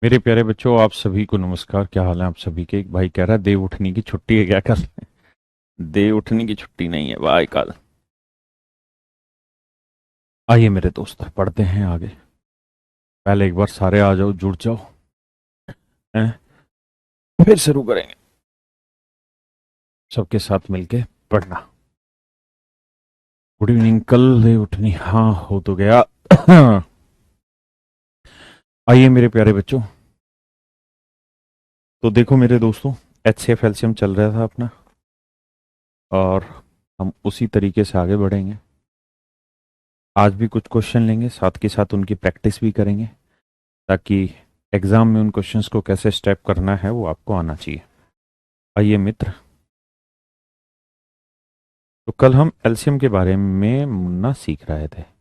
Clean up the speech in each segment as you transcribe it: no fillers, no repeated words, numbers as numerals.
मेरे प्यारे बच्चों, आप सभी को नमस्कार। क्या हाल है आप सभी के? एक भाई कह रहा है देव उठनी की छुट्टी है क्या कल? देव उठनी की छुट्टी नहीं है भाई कल। आइए मेरे दोस्त, पढ़ते हैं आगे। पहले एक बार सारे आ जाओ, जुड़ जाओ। हैं? फिर शुरू करेंगे सबके साथ मिलके पढ़ना। Good evening. कल देव उठनी, हाँ हो तो गया। आइए मेरे प्यारे बच्चों, तो देखो मेरे दोस्तों, एच सी एफ एलसीएम चल रहा था अपना, और हम उसी तरीके से आगे बढ़ेंगे। आज भी कुछ क्वेश्चन लेंगे, साथ के साथ उनकी प्रैक्टिस भी करेंगे, ताकि एग्जाम में उन क्वेश्चंस को कैसे स्टेप करना है वो आपको आना चाहिए। आइए मित्र, तो कल हम एलसीएम के बारे में मुन्ना सीख रहे थे।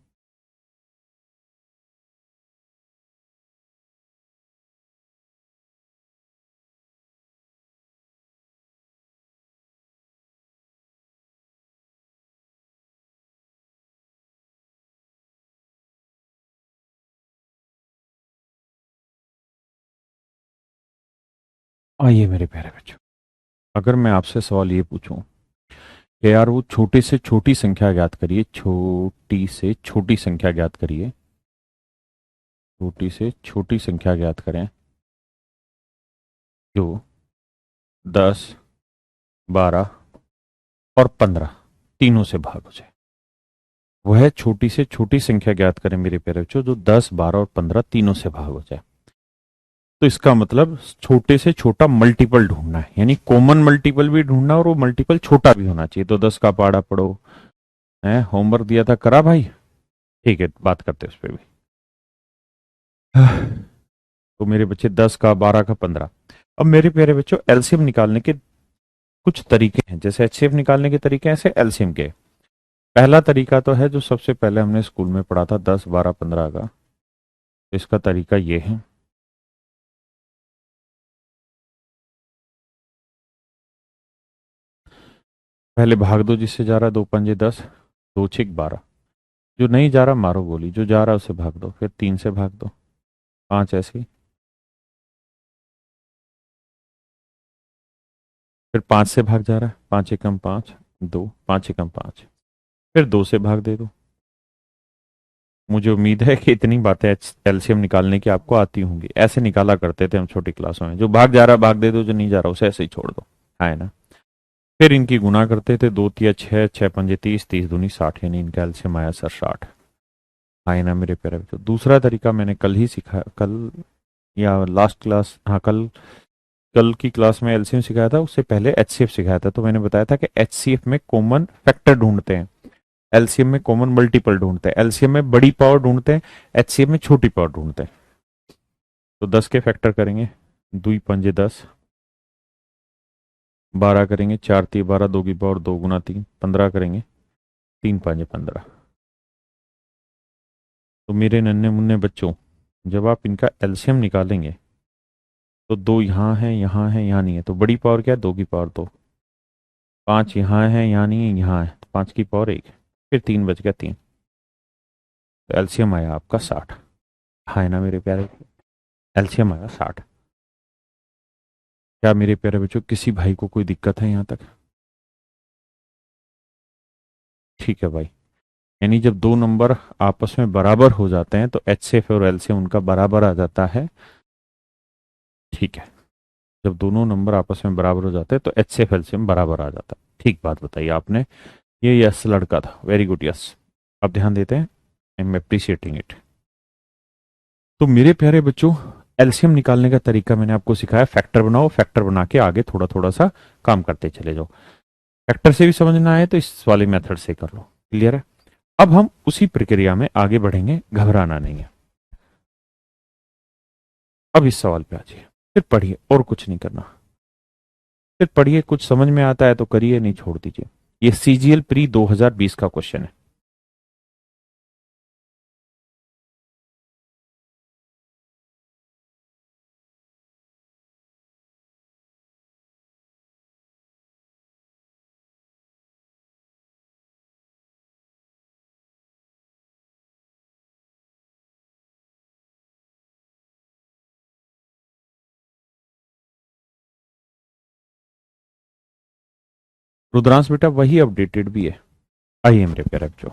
आइए मेरे प्यारे बच्चों, अगर मैं आपसे सवाल ये पूछूं कि यार वो छोटे से छोटी संख्या ज्ञात करिए, छोटी से छोटी संख्या ज्ञात करिए, छोटी से छोटी संख्या ज्ञात करें जो 10, 12 और 15 तीनों से भाग हो जाए। वह छोटी से छोटी संख्या ज्ञात करें मेरे प्यारे बच्चों जो 10, 12 और 15 तीनों से भाग हो जाए। तो इसका मतलब छोटे से छोटा मल्टीपल ढूंढना है, यानी कॉमन मल्टीपल भी ढूंढना, और वो मल्टीपल छोटा भी होना चाहिए। तो 10 का पहाड़ा पढ़ो, है होमवर्क दिया था, करा भाई? ठीक है, बात करते हैं उस पर भी। तो मेरे बच्चे 10 का, 12 का, 15। अब मेरे प्यारे बच्चों, एलसीएम निकालने के कुछ तरीके हैं। जैसे एचसीएफ निकालने के तरीके हैं, ऐसे एलसीएम के। पहला तरीका तो है जो सबसे पहले हमने स्कूल में पढ़ा था, 10, 12, 15 का। तो इसका तरीका ये है, पहले भाग दो जिससे जा रहा है, दो पंजे 10, दो छिक 12। जो नहीं जा रहा मारो गोली, जो जा रहा है उसे भाग दो, फिर 3 से भाग दो, 5 ऐसे ही, फिर 5 से भाग जा रहा है, 5 एकम 5, 2, 5 एकम 5, फिर 2 से भाग दे दो। मुझे उम्मीद है कि इतनी बातें एलसीएम निकालने की आपको आती होंगी। ऐसे निकाला करते थे हम छोटी क्लासों में, जो भाग जा रहा भाग दे दो, जो नहीं जा रहा उसे ऐसे ही छोड़ दो, है ना। फिर इनकी गुना करते थे, 2 तिया 6, 6 पंजे 30, 30 दूनी 60, यानी इनका एलसीएम आया सर 60। है ना मेरे प्यारे बच्चों। दूसरा तरीका मैंने कल ही सीखा, कल या लास्ट क्लास, हाँ कल, कल की क्लास में एलसीएम सिखाया था, उससे पहले एचसीएफ सिखाया था। तो मैंने बताया था कि एचसीएफ में कॉमन फैक्टर ढूंढते हैं, एलसीएम में कॉमन मल्टीपल ढूंढते हैं, एलसीएम में बड़ी पावर ढूंढते हैं, एचसीएफ में छोटी पावर ढूंढते हैं। तो 10 के फैक्टर करेंगे, 2 पंजे 10, 12 करेंगे, 4 ती 12, 2 की पावर 2 गुना 3, 15 करेंगे, 3 पंजे 15। तो मेरे नन्हे मुन्ने बच्चों, जब आप इनका एलसीएम निकालेंगे तो 2 यहाँ है, यहाँ है, यहाँ नहीं है, तो बड़ी पावर क्या है, 2 की पावर 2। 5 यहाँ है, यहाँ नहीं है, यहाँ है, तो 5 की पावर 1। फिर 3 बच गया 3। तो एलसीएम आया आपका 60। हाँ ना मेरे प्यारे, एलसीएम आया 60। क्या मेरे प्यारे बच्चों किसी भाई को कोई दिक्कत है यहाँ तक? ठीक है भाई। यानी जब दो नंबर आपस में बराबर हो जाते हैं तो एचसीएफ और एलसीएम उनका बराबर आ जाता है। ठीक है, जब दोनों नंबर आपस में बराबर हो जाते हैं तो एचसीएफ एलसीएम बराबर आ जाता है। ठीक बात बताई आपने। ये यस लड़का था, वेरी गुड यस। अब ध्यान देते हैं, आई एम अप्रिशिएटिंग इट। तो मेरे प्यारे बच्चों, एलसीएम निकालने का तरीका मैंने आपको सिखाया। फैक्टर बनाओ, फैक्टर बना के आगे थोड़ा थोड़ा सा काम करते चले जाओ। फैक्टर से भी समझना है तो इस वाले मेथड से कर लो। क्लियर है? अब हम उसी प्रक्रिया में आगे बढ़ेंगे, घबराना नहीं है। अब इस सवाल पे आ जाइए, फिर पढ़िए, और कुछ नहीं करना। फिर पढ़िए, कुछ समझ में आता है तो करिए, नहीं छोड़ दीजिए। ये सीजीएल प्री 2020 का क्वेश्चन है। रुद्रांश बेटा वही अपडेटेड भी है। आइए मेरे प्यारे बच्चों,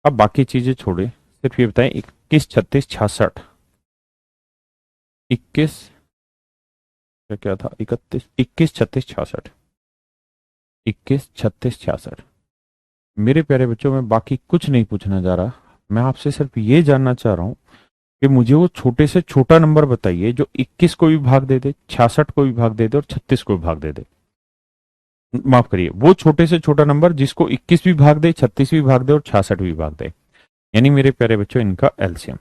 अब बाकी चीजें छोड़े, सिर्फ ये बताएं 21 36 66, 21 क्या क्या था, 31 21 36 66, 21 36 66। मेरे प्यारे बच्चों, मैं बाकी कुछ नहीं पूछना जा रहा, मैं आपसे सिर्फ ये जानना चाह रहा हूं कि मुझे वो छोटे से छोटा नंबर बताइए जो 21 को भी भाग दे दे, 66 को भी भाग दे दे और 36 को भी भाग दे दे। माफ करिए, वो छोटे से छोटा नंबर जिसको 21 भी भाग दे, 36 भी भाग दे और 66 भी भाग दे, यानी मेरे प्यारे बच्चों इनका एलसीएम।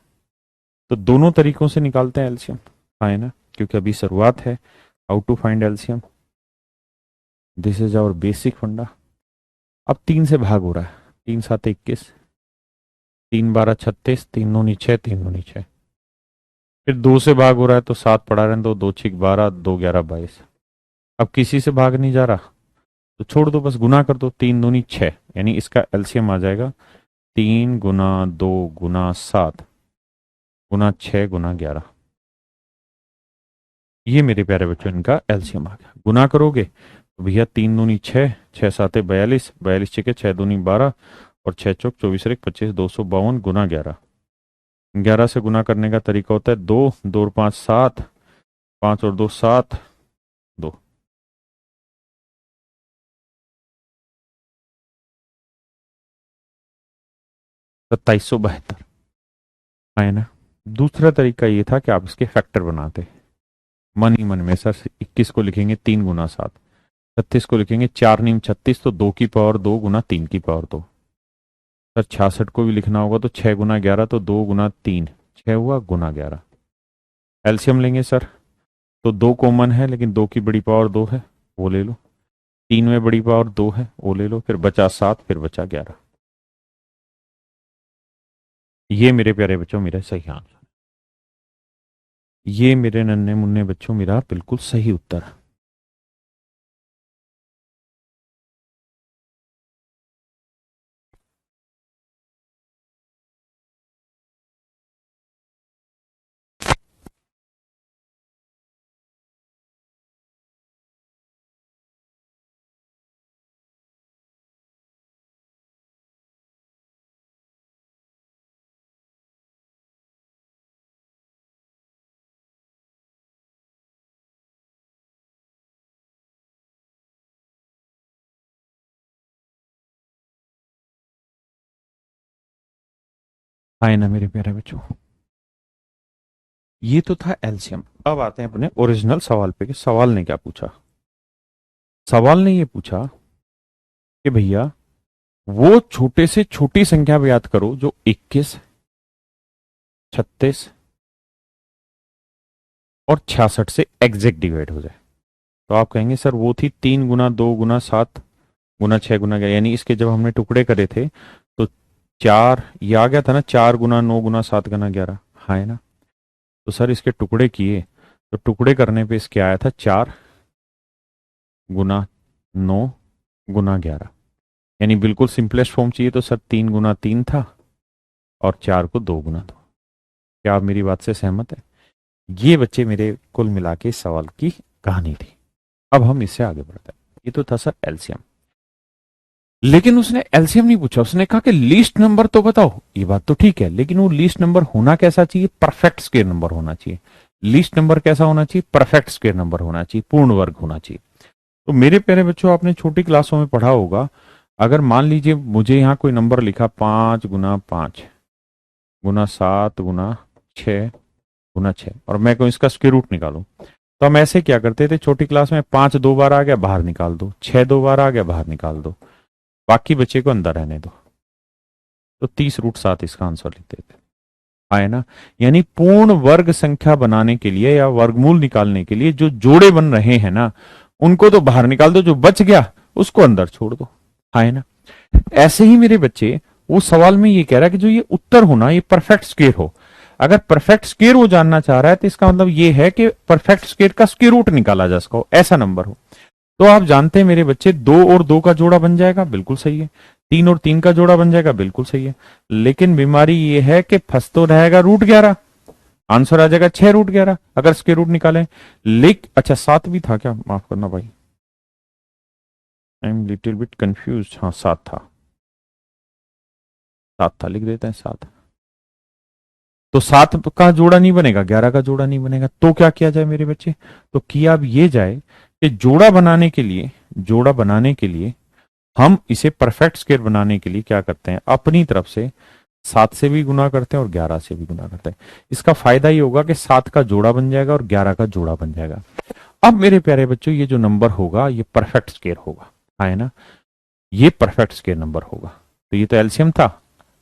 तो दोनों तरीकों से निकालते हैं एलसीएम, हाँ है ना, क्योंकि अभी शुरुआत है। How to find LCM, this is our basic funda. अब 3 से भाग हो रहा है, 3 7 21, 3 12 36, 3 9 6, 3 9 6। फिर 2 से भाग हो रहा है तो 7 पड़ा रहने दो, 2 6 12, 2 11 22। अब किसी से भाग नहीं जा रहा तो छोड़ दो, बस गुना कर दो, 3 दूनी 6, यानी इसका एलसीएम आ जाएगा 3 गुना 2 गुना 7 गुना 6 गुना 11। ये मेरे प्यारे बच्चों इनका एलसीएम आ गया। गुना करोगे तो भैया 3 दूनी 6, 6 7 42, 42 6 6 दूनी 12 और 6 चौक 24 1 25, 252 गुना 11। 11 से गुना करने का तरीका होता है 2 2 और 5 7, 5 और 2 7, 2। 2772 है ना। दूसरा तरीका ये था कि आप इसके फैक्टर बनाते, मन ही मन में सर 21 को लिखेंगे 3 गुना 7, 36 को लिखेंगे 4 नीम 36, तो 2 की पावर 2 गुना 3 की पावर 2। सर 66 को भी लिखना होगा तो 6 गुना 11, तो 2 गुना 3, 6 हुआ गुना 11। एलसीएम लेंगे सर तो 2 कॉमन है, लेकिन 2 की बड़ी पावर 2 है, वो ले लो। 3 में बड़ी पावर 2 है, वो ले लो। फिर बचा 7, फिर बचा 11। ये मेरे प्यारे बच्चों मेरा सही आंसर, ये मेरे नन्हे मुन्ने बच्चों मेरा बिल्कुल सही उत्तर है। आए ना मेरे प्यारे बच्चों, ये तो था एलसीएम। अब आते हैं अपने ओरिजिनल सवाल पे कि सवाल ने क्या पूछा। सवाल ने ये पूछा कि भैया वो छोटे से छोटी संख्या याद करो जो 21 36 और 66 से एग्जैक्ट डिवाइड हो जाए। तो आप कहेंगे सर वो थी 3 गुना 2 गुना 7 गुना 6 गुना 11, यानी इसके जब हमने टुकड़े करे थे तो 4 ये आ गया था ना, 4 गुना 9 गुना 7 गुना 11, हाँ है ना। तो सर इसके टुकड़े किए तो टुकड़े करने पे इसके आया था 4 गुना 9 गुना 11, यानी बिल्कुल सिंपलेस्ट फॉर्म चाहिए तो सर 3 गुना 3 था और 4 को 2 गुना 2। क्या आप मेरी बात से सहमत है? ये बच्चे मेरे कुल मिला के इस सवाल की कहानी थी। अब हम इससे आगे बढ़ते हैं। ये तो था सर एलसीएम, लेकिन उसने एलसीएम नहीं पूछा, उसने कहा कि लीस्ट नंबर तो बताओ। ये बात तो ठीक है, लेकिन वो लीस्ट नंबर होना कैसा चाहिए? परफेक्ट स्क्वायर नंबर होना चाहिए। लीस्ट नंबर कैसा होना चाहिए? परफेक्ट स्क्वायर नंबर होना चाहिए, पूर्ण वर्ग होना चाहिए। तो मेरे प्यारे बच्चों, आपने छोटी क्लासों में पढ़ा होगा, अगर मान लीजिए मुझे यहाँ कोई नंबर लिखा 5 गुना 5 गुना 7 गुना 6 गुना 6 और मैं को इसका स्क्वायर रूट निकालूं, तो हम ऐसे क्या करते थे छोटी क्लास में? 5 2 बार आ गया बाहर निकाल दो, 6 2 बार आ गया बाहर निकाल दो, बाकी बच्चे को अंदर रहने दो। तो 30√7 इसका आंसर लिखते थे, आए ना। यानी पूर्ण वर्ग संख्या बनाने के लिए या वर्गमूल निकालने के लिए जो जोड़े बन रहे हैं ना, उनको तो बाहर निकाल दो, जो बच गया उसको अंदर छोड़ दो, आए ना। ऐसे ही मेरे बच्चे, वो सवाल में ये कह रहा है कि जो ये उत्तर होना ये परफेक्ट स्क्वायर हो। अगर परफेक्ट स्क्वायर वो जानना चाह रहा है तो इसका मतलब ये है कि परफेक्ट स्क्वायर का स्क्वायर रूट निकाला जा सका, ऐसा नंबर हो। तो आप जानते हैं मेरे बच्चे, 2 और 2 का जोड़ा बन जाएगा, बिल्कुल सही है। 3 और 3 का जोड़ा बन जाएगा, बिल्कुल सही है। लेकिन बीमारी ये है कि फंस तो रहेगा √11, आंसर आ जाएगा 6√11 अगर स्क्वायर रूट निकालें। अच्छा 7 भी था क्या? माफ करना भाई, I am little bit confuse. हाँ 7 था, 7 था, लिख देते हैं 7। तो 7 का जोड़ा नहीं बनेगा, 11 का जोड़ा नहीं बनेगा, तो क्या किया जाए मेरे बच्चे? तो किया अब ये जाए कि जोड़ा बनाने के लिए, जोड़ा बनाने के लिए हम इसे परफेक्ट स्क्वायर बनाने के लिए क्या करते हैं, अपनी तरफ से 7 से भी गुना करते हैं और 11 से भी गुना करते हैं। इसका फायदा ये होगा कि 7 का जोड़ा बन जाएगा और 11 का जोड़ा बन जाएगा। अब मेरे प्यारे बच्चों ये जो नंबर होगा ये परफेक्ट स्क्वायर होगा, है ना, ये परफेक्ट स्क्वायर नंबर होगा। तो ये तो एलसीएम था,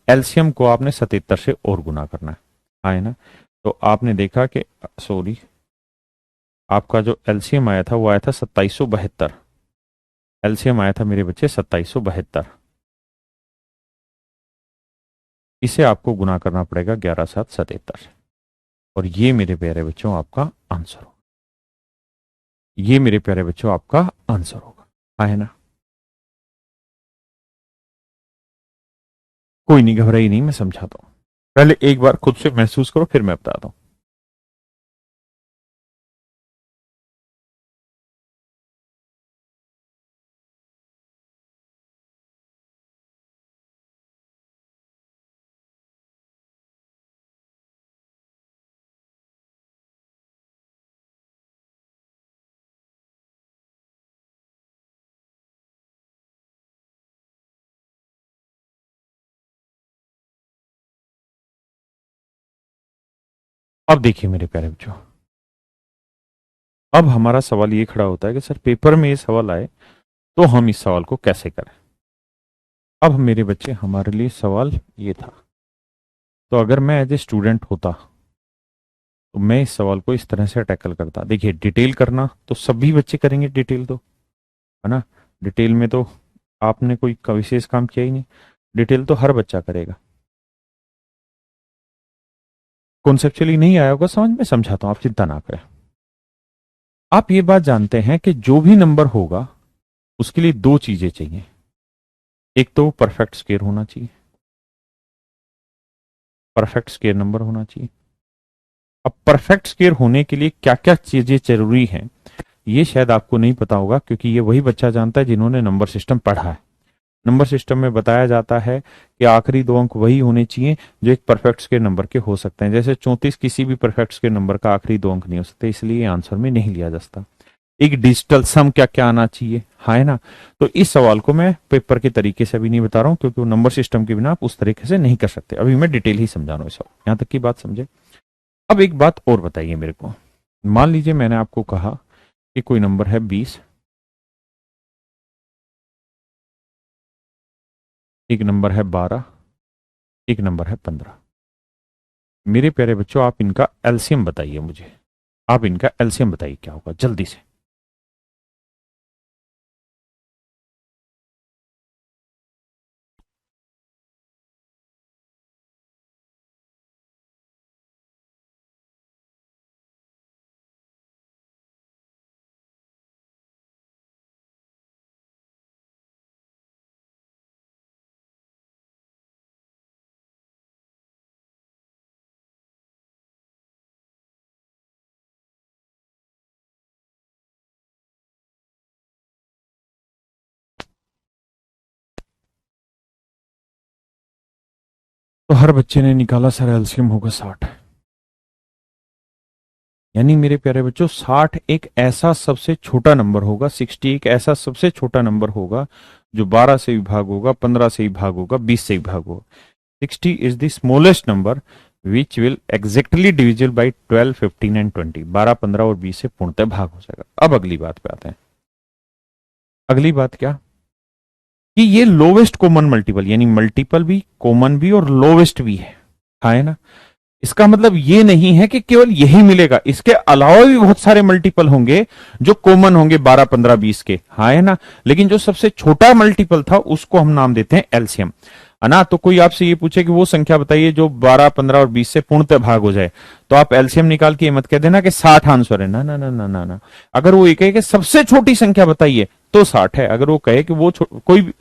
एलसीएम को आपने 77 से और गुना करना है ना। तो आपने देखा कि सॉरी, आपका जो एलसीएम आया था वो आया था 2772। एलसीएम आया था मेरे बच्चे 2772। इसे आपको गुना करना पड़ेगा 11×7=77 से, और ये मेरे प्यारे बच्चों आपका आंसर होगा। ये मेरे प्यारे बच्चों आपका आंसर होगा, है ना। कोई नहीं, घबराई नहीं, मैं समझाता हूं। पहले एक बार खुद से महसूस करो, फिर मैं बताता हूं। अब देखिए मेरे प्यारे बच्चों, अब हमारा सवाल ये खड़ा होता है कि सर पेपर में ये सवाल आए तो हम इस सवाल को कैसे करें। अब मेरे बच्चे हमारे लिए सवाल ये था, तो अगर मैं एज ए स्टूडेंट होता तो मैं इस सवाल को इस तरह से टैकल करता। देखिए डिटेल करना तो सभी बच्चे करेंगे, डिटेल तो, है ना, डिटेल में तो आपने कोई विशेष काम किया ही नहीं, डिटेल तो हर बच्चा करेगा। कॉन्सेप्चुअली नहीं आया होगा समझ में, समझाता हूं, आप चिंता ना करें। आप ये बात जानते हैं कि जो भी नंबर होगा उसके लिए दो चीजें चाहिए, एक तो परफेक्ट स्क्वायर होना चाहिए, परफेक्ट स्क्वायर नंबर होना चाहिए। अब परफेक्ट स्क्वायर होने के लिए क्या क्या चीजें जरूरी हैं ये शायद आपको नहीं पता होगा, क्योंकि ये वही बच्चा जानता है जिन्होंने नंबर सिस्टम पढ़ा है। नंबर सिस्टम में बताया जाता है कि आखिरी दो अंक वही होने चाहिए जो एक परफेक्ट स्क्वायर नंबर के हो सकते हैं। जैसे 34 किसी भी परफेक्ट स्क्वायर नंबर का आखिरी दो अंक नहीं हो सकते, इसलिए आंसर में नहीं लिया जा सकता। एक डिजिटल सम क्या क्या आना चाहिए, है ना। तो इस सवाल को मैं पेपर के तरीके से अभी नहीं बता रहा हूं, क्योंकि वो नंबर सिस्टम के बिना आप उस तरीके से नहीं कर सकते। अभी मैं डिटेल ही समझा रहा हूँ इस सवाल, यहां तक की बात समझे। अब एक बात और बताइए मेरे को, मान लीजिए मैंने आपको कहा कि कोई नंबर है 20, एक नंबर है 12, एक नंबर है 15। मेरे प्यारे बच्चों आप इनका एलसीएम बताइए मुझे, आप इनका एलसीएम बताइए क्या होगा जल्दी से। तो हर बच्चे ने निकाला सर एलसीएम होगा 60। यानी मेरे प्यारे बच्चों 60 एक ऐसा सबसे छोटा नंबर होगा, 60 एक ऐसा सबसे छोटा नंबर होगा जो 12 से विभाग होगा, 15 से विभाग होगा, 20 से विभाग होगा। 60 is the smallest number which will exactly divisible by 12, 15 and 20। 12, 15 और 20 से पूर्णतः भाग हो जाएगा। अब अगली बात पे आते हैं। अगली बात क्या कि ये लोवेस्ट कॉमन मल्टीपल, यानी मल्टीपल भी, कॉमन भी और लोवेस्ट भी है ना। इसका मतलब ये नहीं है कि केवल यही मिलेगा, इसके अलावा भी बहुत सारे मल्टीपल होंगे जो कॉमन होंगे 12, 15, 20 के, है ना। लेकिन जो सबसे छोटा मल्टीपल था उसको हम नाम देते हैं एलसीएम, है ना। तो कोई आपसे ये पूछे कि वो संख्या बताइए जो 12, 15 और 20 से पूर्णतः भाग हो जाए, तो आप एलसीएम निकाल के मत कह देना कि 60 आंसर है, ना ना ना ना ना ना। अगर वो ये कहे कि सबसे छोटी संख्या बताइए तो 60 है। अगर वो कहे कि वो कोई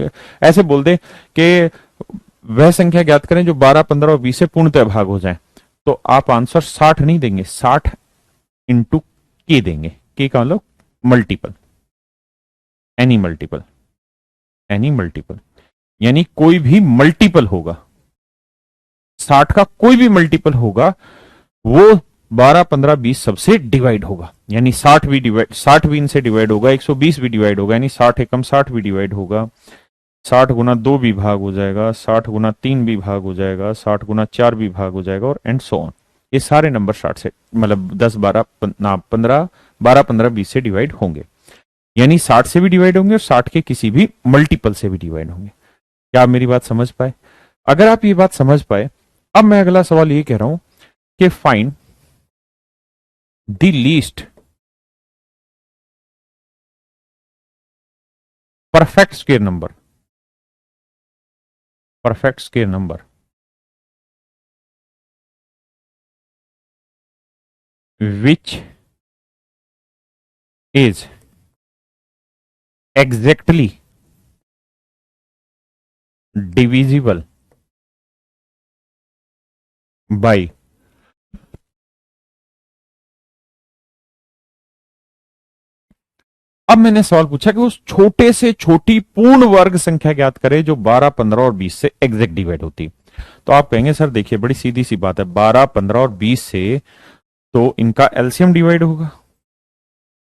ऐसे बोल दे कि वह संख्या ज्ञात करें जो 12, 15 और 20 से पूर्णतः भाग हो जाए, तो आप आंसर 60 नहीं देंगे, 60 इंटू के देंगे। के का मतलब multiple, any multiple, any multiple, यानी कोई भी मल्टीपल होगा, 60 का कोई भी मल्टीपल होगा वो 12, 15, 20 सबसे डिवाइड होगा। यानी 60 भी इनसे डिवाइड होगा, 120 भी डिवाइड होगा, यानी 60 एकम 60 भी डिवाइड होगा, 60 गुना 2 भी भाग हो जाएगा, 60 गुना 3 भी भाग हो जाएगा, 60 गुना 4 भी भाग हो जाएगा, और एंड सो ऑन। ये सारे नंबर 60 से मतलब 10, 12, 15, 12, 15, 20 से डिवाइड होंगे। यानी 60 से भी डिवाइड होंगे और 60 के किसी भी मल्टीपल से भी डिवाइड होंगे। क्या आप मेरी बात समझ पाए? अगर आप ये बात समझ पाए, अब मैं अगला सवाल ये कह रहा हूं कि find the least perfect square number, perfect square number which is exactly divisible by. अब मैंने सवाल पूछा कि उस छोटे से छोटी पूर्ण वर्ग संख्या ज्ञात करे जो 12, 15 और 20 से एग्जैक्ट डिवाइड होती। तो आप कहेंगे सर देखिए बड़ी सीधी सी बात है, 12, 15 और 20 से तो इनका एलसीएम डिवाइड होगा,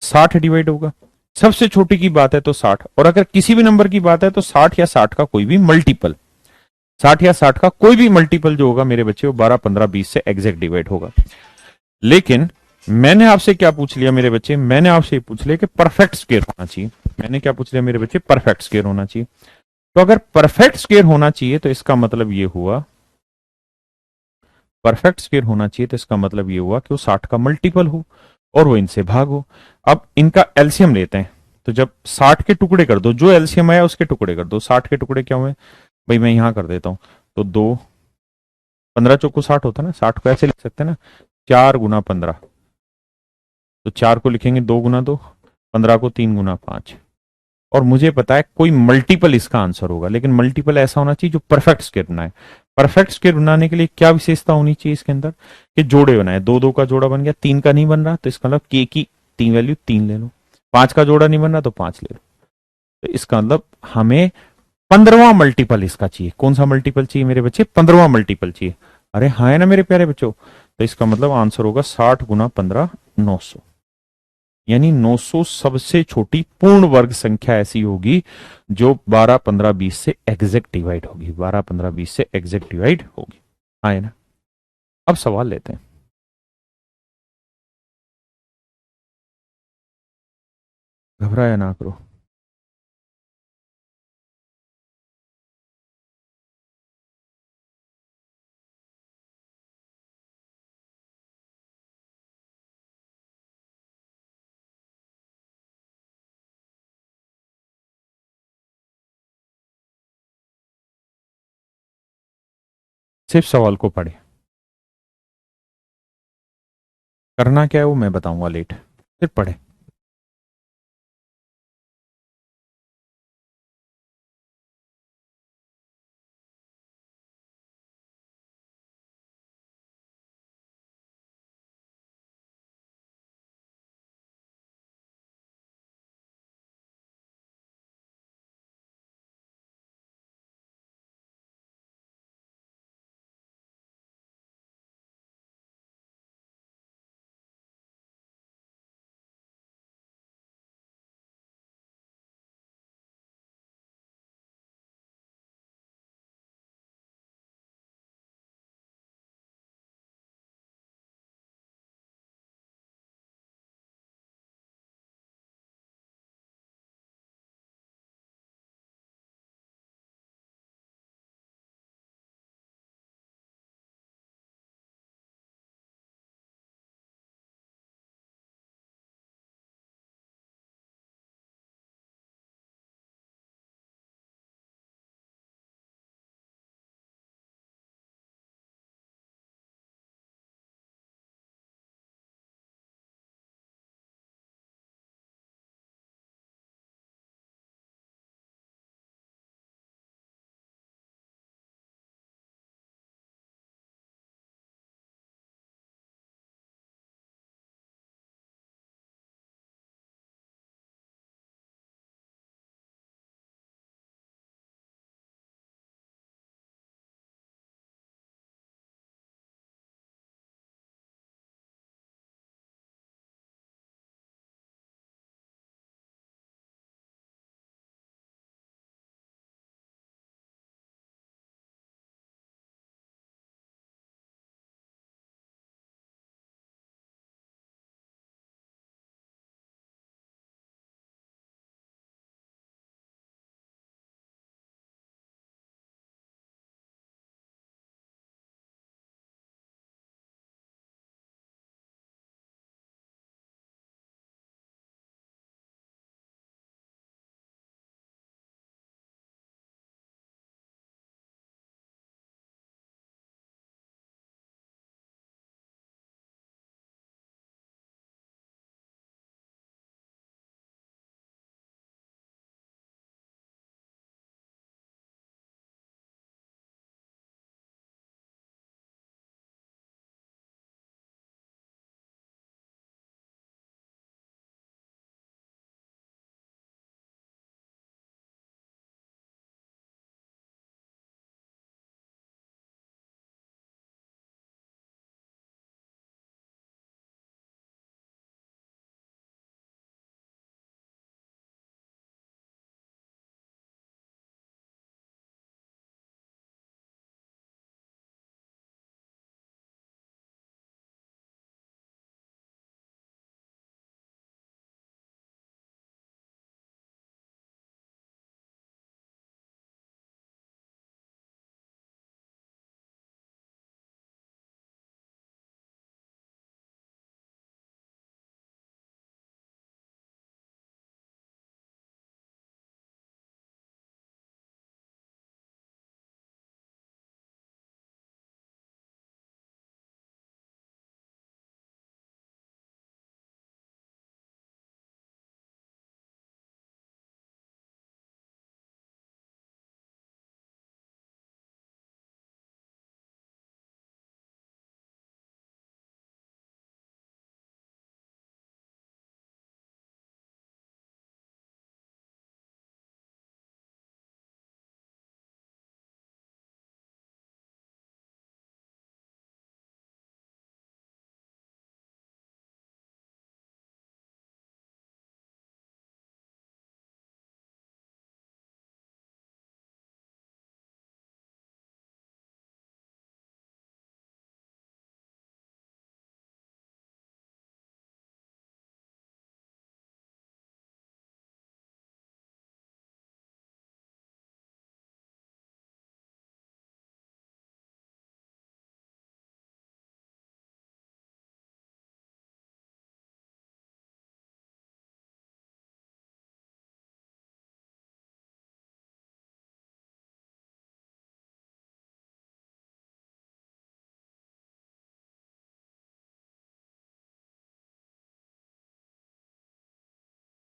60 डिवाइड होगा। सबसे छोटी की बात है तो 60, और अगर किसी भी नंबर की बात है तो 60 या 60 का कोई भी मल्टीपल, 60 या 60 का कोई भी मल्टीपल जो होगा मेरे बच्चे वो 12, 15, 20 से एग्जैक्ट डिवाइड होगा। लेकिन मैंने आपसे क्या पूछ लिया मेरे बच्चे, मैंने आपसे पूछ लिया कि परफेक्ट स्क्वायर होना चाहिए। मैंने क्या पूछ लिया मेरे बच्चे? परफेक्ट स्क्वायर होना चाहिए। तो अगर परफेक्ट स्क्वायर होना चाहिए तो इसका मतलब ये हुआ, परफेक्ट स्क्वायर होना चाहिए तो इसका मतलब ये हुआ कि वो 60 का मल्टीपल हो और वो इनसे भाग हो। अब इनका एलसीएम लेते हैं, तो जब 60 के टुकड़े कर दो, जो एलसीएम आया उसके टुकड़े कर दो। 60 के टुकड़े क्या हुए भाई, मैं यहां कर देता हूं। तो 2, 15 चौको 60 होता है ना, 60 को ऐसे लिख सकते हैं ना, 4 गुना 15। तो 4 को लिखेंगे 2 गुना 2, 15 को 3 गुना 5। और मुझे पता है कोई मल्टीपल इसका आंसर होगा, लेकिन मल्टीपल ऐसा होना चाहिए जो परफेक्ट स्क्वायर बनाए। परफेक्ट स्क्वायर बनाने के लिए क्या विशेषता होनी चाहिए इसके अंदर, कि जोड़े बनाए। 2, 2 का जोड़ा बन गया, 3 का नहीं बन रहा तो इसका मतलब के की 3 वैल्यू 3 ले लो, 5 का जोड़ा नहीं बन रहा तो 5 ले लो। तो इसका मतलब हमें 15वां मल्टीपल इसका चाहिए। कौन सा मल्टीपल चाहिए मेरे बच्चे? 15वां मल्टीपल चाहिए। अरे हाँ है ना मेरे प्यारे बच्चों? तो इसका मतलब आंसर होगा 60 गुना 15, 900। यानी 900 सबसे छोटी पूर्ण वर्ग संख्या ऐसी होगी जो 12, 15, 20 से एग्जैक्ट डिवाइड होगी, 12, 15, 20 से एग्जैक्ट डिवाइड होगी। आए ना? अब सवाल लेते हैं। घबराया ना करो। सिर्फ सवाल को पढ़े, करना क्या है वो मैं बताऊंगा लेट, सिर्फ पढ़े।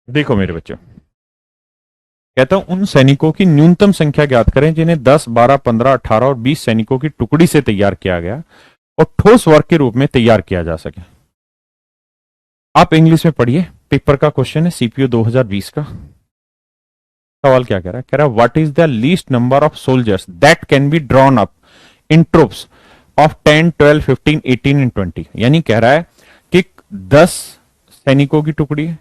देखो मेरे बच्चों, कहता हूं उन सैनिकों की न्यूनतम संख्या ज्ञात करें जिन्हें 10, 12, 15, 18 और 20 सैनिकों की टुकड़ी से तैयार किया गया और ठोस वर्ग के रूप में तैयार किया जा सके। आप इंग्लिश में पढ़िए, पेपर का क्वेश्चन है सीपीयू 2020 का। सवाल क्या कह रहा है? कह रहा है what is the least number of soldiers that can be drawn up in troops of 10, 12, 15, 18 and 20। यानी कह रहा है कि 10 सैनिकों की टुकड़ी है,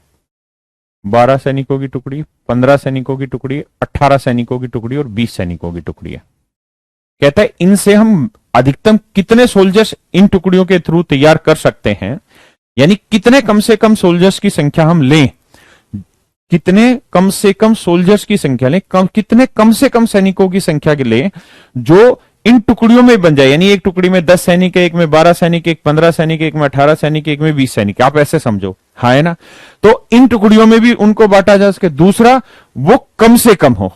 12 सैनिकों की टुकड़ी, 15 सैनिकों की टुकड़ी, 18 सैनिकों की टुकड़ी और 20 सैनिकों की टुकड़ी है। कहता है इनसे हम अधिकतम कितने सोल्जर्स इन टुकड़ियों के थ्रू तैयार कर सकते हैं, यानी कितने कम से कम सोल्जर्स की संख्या हम लें, कितने कम से कम सोल्जर्स की संख्या लें, कितने कम से कम सैनिकों की संख्या के लें जो इन टुकड़ियों में बन जाए। यानी एक टुकड़ी में 10 सैनिक है, एक में 12 सैनिक, एक 15 सैनिक, एक में 18 सैनिक, एक में 20 सैनिक। आप ऐसे समझो, हाँ है ना? तो इन टुकड़ियों में भी उनको बांटा जा सके। दूसरा, वो कम से कम हो,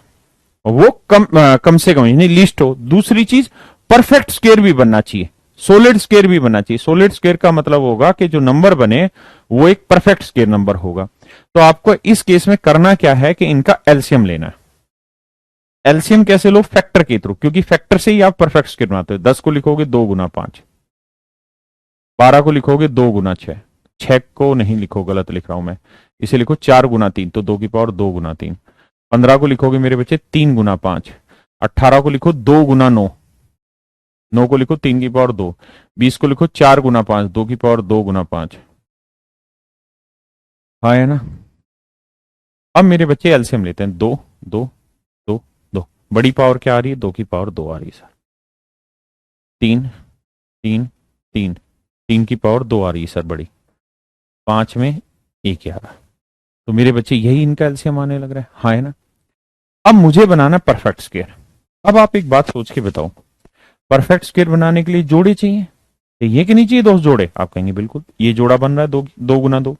वो कम से कम यानी लिस्ट हो। दूसरी चीज, परफेक्ट स्क्वायर भी बनना चाहिए, सोलिड स्क्वायर भी बनना चाहिए। सोलिड स्क्वायर का मतलब होगा कि जो नंबर बने वो एक परफेक्ट स्क्वायर नंबर होगा। तो आपको इस केस में करना क्या है कि इनका एलसीएम लेना है। एलसीएम कैसे लो? फैक्टर के थ्रू, क्योंकि फैक्टर से ही आप परफेक्ट स्क्वायर बनाते हो। 10 को लिखोगे 2 गुना 5, 12 को लिखोगे 2 गुना 6, 6 को नहीं लिखो, गलत लिख रहा हूं मैं, इसे लिखो 4 गुना 3, तो 2 की पावर 2 गुना 3। 15 को लिखोगे मेरे बच्चे 3 गुना 5, 18 को लिखो 2 गुना 9, 9 को लिखो 3 की पावर 2, 20 को लिखो 4 गुना 5, 2 की पावर 2 गुना 5। हाँ है ना? अब मेरे बच्चे एलसीएम लेते हैं। 2, 2, 2, 2, बड़ी पावर क्या आ रही है? 2 की पावर 2 आ रही है सर। 3, 3, 3, 3 की पावर 2 आ रही है सर बड़ी। 5 में 1 आ रहा। तो मेरे बच्चे यही इनका एलसीएम आने लग रहा है, हाँ है ना? अब मुझे बनाना परफेक्ट स्क्वायर। अब आप एक बात सोच के बताओ, परफेक्ट स्क्वायर बनाने के लिए जोड़े चाहिए, ये कि नहीं चाहिए? 2 जोड़े। आप कहेंगे बिल्कुल, ये जोड़ा बन रहा है 2, 2 गुना 2,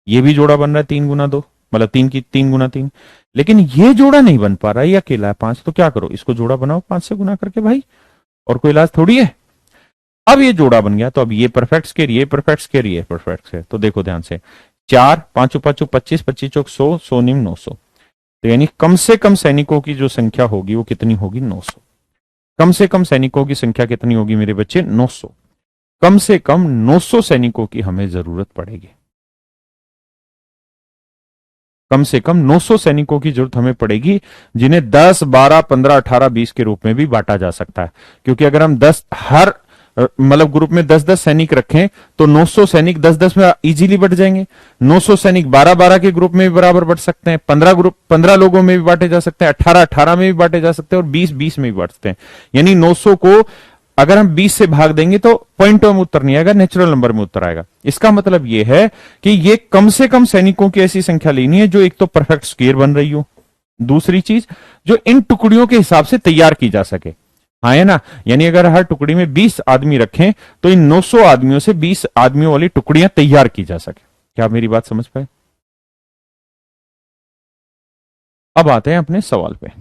ये भी जोड़ा बन रहा है 3 गुना 2, मतलब 3 की 3 गुना 3, लेकिन ये जोड़ा नहीं बन पा रहा है, ये अकेला है 5। तो क्या करो, इसको जोड़ा बनाओ 5 से गुना करके भाई, और कोई इलाज थोड़ी है। अब ये जोड़ा बन गया, तो अब ये परफेक्ट स्क्वायर, ये परफेक्ट स्क्वायर, ये परफेक्ट स्क्वायर। तो देखो ध्यान से, 4, 5 5 25, 25 चौक 100, 100 निम 900। तो यानी कम से कम सैनिकों की जो संख्या होगी वो कितनी होगी? 900। कम से कम सैनिकों की संख्या कितनी होगी मेरे बच्चे? 900। कम से कम 900 सैनिकों की हमें जरूरत पड़ेगी। कम से कम 900 सैनिकों की जरूरत हमें पड़ेगी, जिन्हें 10, 12, 15, 18, 20 के रूप में भी बांटा जा सकता है। क्योंकि अगर हम 10 हर मतलब ग्रुप में 10-10 सैनिक रखें तो 900 सैनिक 10-10 में इजीली बढ़ जाएंगे। 900 सैनिक 12-12 के ग्रुप में भी बराबर बढ़ सकते हैं, 15 लोगों में भी बांटे जा सकते हैं, 18-18 में भी बांटे जा सकते हैं और 20-20 में भी बांट सकते हैं। यानी 900 को अगर हम 20 से भाग देंगे तो पॉइंटों में उत्तर नहीं आएगा, नेचुरल नंबर में उत्तर आएगा। इसका मतलब यह है कि ये कम से कम सैनिकों की ऐसी संख्या लेनी है जो एक तो परफेक्ट स्क्वायर बन रही हो, दूसरी चीज जो इन टुकड़ियों के हिसाब से तैयार की जा सके। हाँ है ना? यानी अगर हर टुकड़ी में 20 आदमी रखें तो इन 900 आदमियों से 20 आदमियों वाली टुकड़ियां तैयार की जा सके। क्या आप मेरी बात समझ पाए? अब आते हैं अपने सवाल पे।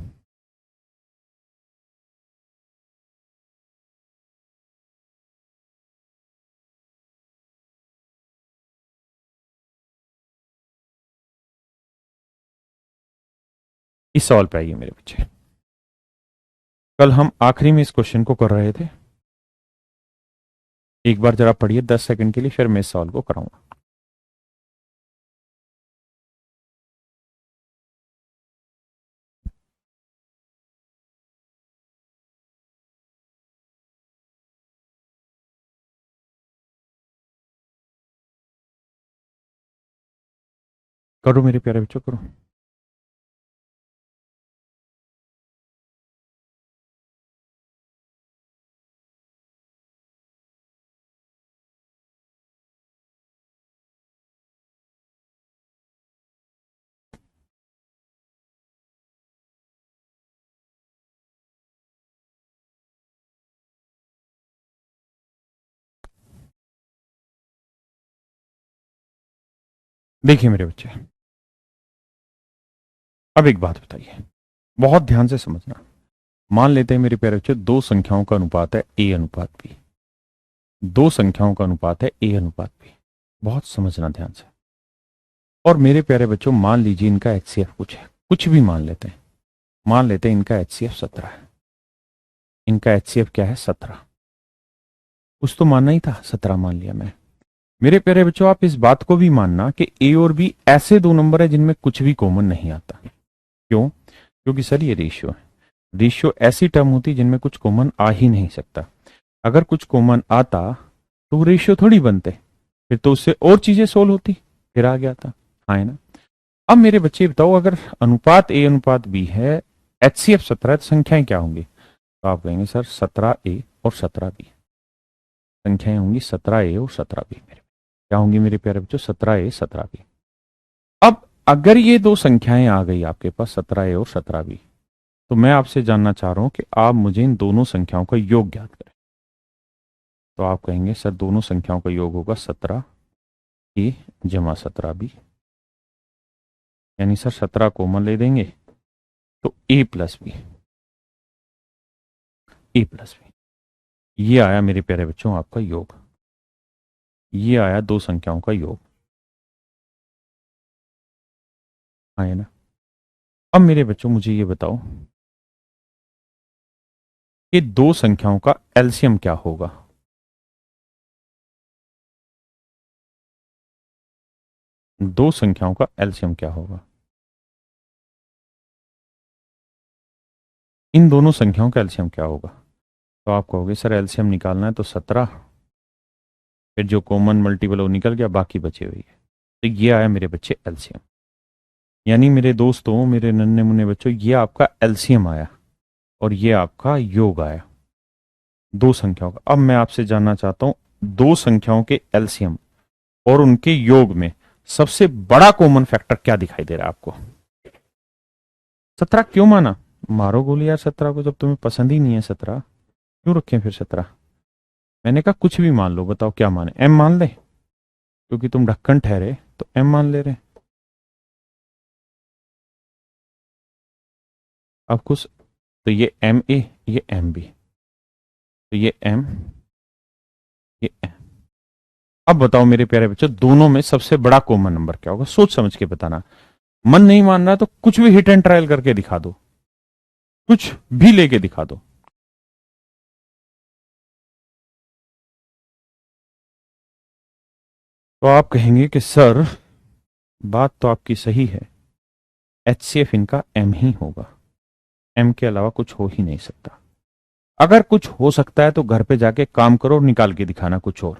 इस सवाल पे आइए मेरे बच्चे। कल हम आखिरी में इस क्वेश्चन को कर रहे थे, एक बार जरा पढ़िए 10 सेकंड के लिए, फिर मैं इस सवाल को कराऊंगा। करो मेरे प्यारे बच्चों, करो। देखिए मेरे बच्चे, अब एक बात बताइए, बहुत ध्यान से समझना। मान लेते हैं मेरे प्यारे बच्चे, दो संख्याओं का अनुपात है ए अनुपात बी। दो संख्याओं का अनुपात है ए अनुपात बी। बहुत समझना ध्यान से। और मेरे प्यारे बच्चों मान लीजिए इनका एचसीएफ कुछ है, कुछ भी मान लेते हैं, मान लेते हैं इनका एचसीएफ 17 है। इनका एचसीएफ क्या है? 17। कुछ तो मानना ही था, 17 मान लिया मैं। मेरे प्यारे बच्चों आप इस बात को भी मानना कि ए और बी ऐसे दो नंबर है जिनमें कुछ भी कॉमन नहीं आता। क्यों? क्योंकि सर ये रेशियो है। रेशियो ऐसी टर्म होती जिनमें कुछ कॉमन आ ही नहीं सकता। अगर कुछ कॉमन आता तो वो रेशियो थोड़ी बनते, फिर तो उससे और चीजें सोल्व होती, फिर आ गया था। हाँ है ना? अब मेरे बच्चे बताओ, अगर अनुपात ए अनुपात बी है, एचसीएफ 17 है, तो संख्याएं क्या होंगी? तो आप कहेंगे सर 17 ए और 17 बी। संख्याएं होंगी 17 ए और 17 बी। मेरे क्या होंगी मेरे प्यारे बच्चों? 17 ए 17 बी। अब अगर ये दो संख्याएं आ गई आपके पास 17 ए और 17 बी, तो मैं आपसे जानना चाह रहा हूं कि आप मुझे इन दोनों संख्याओं का योग ज्ञात करें। तो आप कहेंगे सर दोनों संख्याओं का योग होगा 17 ए जमा 17 बी, यानी सर 17 कॉमन ले देंगे तो ए प्लस बी, ए प्लस बी। ये आया मेरे प्यारे बच्चों आपका योग। ये आया दो संख्याओं का योग। आया ना? अब मेरे बच्चों मुझे ये बताओ कि दो संख्याओं का एलसीएम क्या होगा? दो संख्याओं का एलसीएम क्या होगा? इन दोनों संख्याओं का एलसीएम क्या होगा? तो आप कहोगे सर एलसीएम निकालना है तो 17, फिर जो कॉमन मल्टीपल वो निकल गया, बाकी बचे हुए है। तो ये आया मेरे बच्चे एलसीएम। यानी मेरे दोस्तों, मेरे नन्हे मुन्ने बच्चों, ये आपका एलसीएम आया और ये आपका योग आया दो संख्याओं का। अब मैं आपसे जानना चाहता हूं दो संख्याओं के एलसीएम और उनके योग में सबसे बड़ा कॉमन फैक्टर क्या दिखाई दे रहा है आपको? 17 क्यों माना? मारो गोली यार 17 को, जब तुम्हें पसंद ही नहीं है 17, क्यों रखें फिर 17? मैंने कहा कुछ भी मान लो, बताओ क्या माने? एम मान ले, क्योंकि तुम ढक्कन ठहरे तो एम मान ले रहे। अब कुछ, तो ये एम ए, ये एम बी, तो ये एम, ये एम। अब बताओ मेरे प्यारे बच्चों दोनों में सबसे बड़ा कॉमन नंबर क्या होगा? सोच समझ के बताना। मन नहीं मान रहा तो कुछ भी हिट एंड ट्रायल करके दिखा दो, कुछ भी लेके दिखा दो। तो आप कहेंगे कि सर बात तो आपकी सही है, एचसीएफ इनका एम ही होगा, एम के अलावा कुछ हो ही नहीं सकता। अगर कुछ हो सकता है तो घर पे जाके काम करो और निकाल के दिखाना कुछ और,